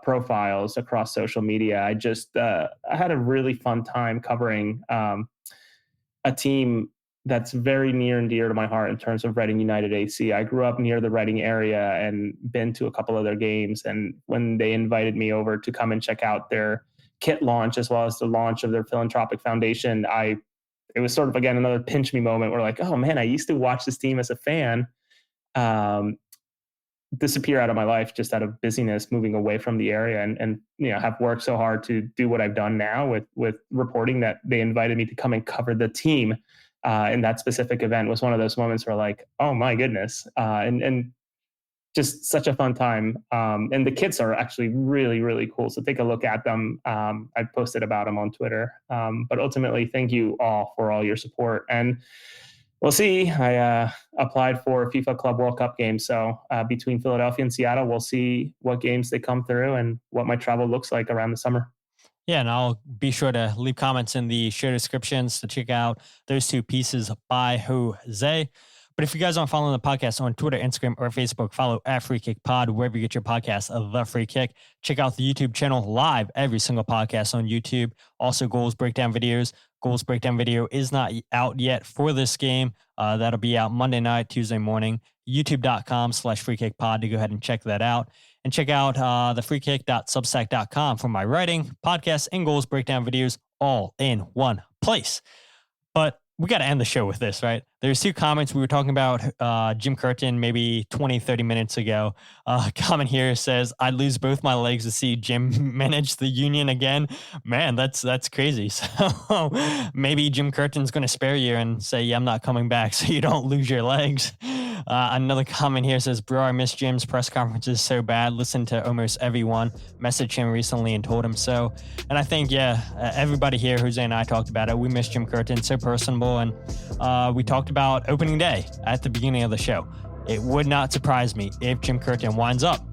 profiles across social media. I had a really fun time covering a team that's very near and dear to my heart in terms of Reading United AC. I grew up near the Reading area and been to a couple of their games. And when they invited me over to come and check out their kit launch, as well as the launch of their philanthropic foundation, it was sort of, again, another pinch me moment where like, oh man, I used to watch this team as a fan disappear out of my life just out of busyness, moving away from the area, and have worked so hard to do what I've done now with reporting, that they invited me to come and cover the team in that specific event was one of those moments where like, oh my goodness. And just such a fun time. And the kits are actually really, really cool. So take a look at them. I posted about them on Twitter. But ultimately, thank you all for all your support. And we'll see. I applied for FIFA Club World Cup games. So between Philadelphia and Seattle, we'll see what games they come through and what my travel looks like around the summer. Yeah, and I'll be sure to leave comments in the show descriptions to check out those two pieces by Jose. But if you guys aren't following the podcast on Twitter, Instagram, or Facebook, follow at Free Kick Pod, wherever you get your podcast of The Free Kick. Check out the YouTube channel live, every single podcast on YouTube. Also, goals breakdown videos. Goals breakdown video is not out yet for this game. That'll be out Monday night, Tuesday morning. YouTube.com/freekickpod to go ahead and check that out. And check out thefreekick.substack.com for my writing, podcasts, and goals breakdown videos all in one place. But we got to end the show with this, right? There's two comments. We were talking about Jim Curtin maybe 20, 30 minutes ago. Comment here says, I'd lose both my legs to see Jim manage the Union again. Man, that's crazy. So maybe Jim Curtin's going to spare you and say, yeah, I'm not coming back so you don't lose your legs. Another comment here says, bro, I miss Jim's press conferences so bad. Listen to almost everyone. Messaged him recently and told him so. And I think, everybody here, Jose and I talked about it. We miss Jim Curtin, so personable. And we talked about opening day at the beginning of the show. It would not surprise me if Jim Curtin winds up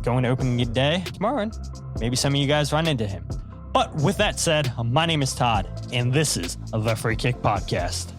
going to opening day tomorrow. And maybe some of you guys run into him. But with that said, my name is Todd, and this is the Free Kick Podcast.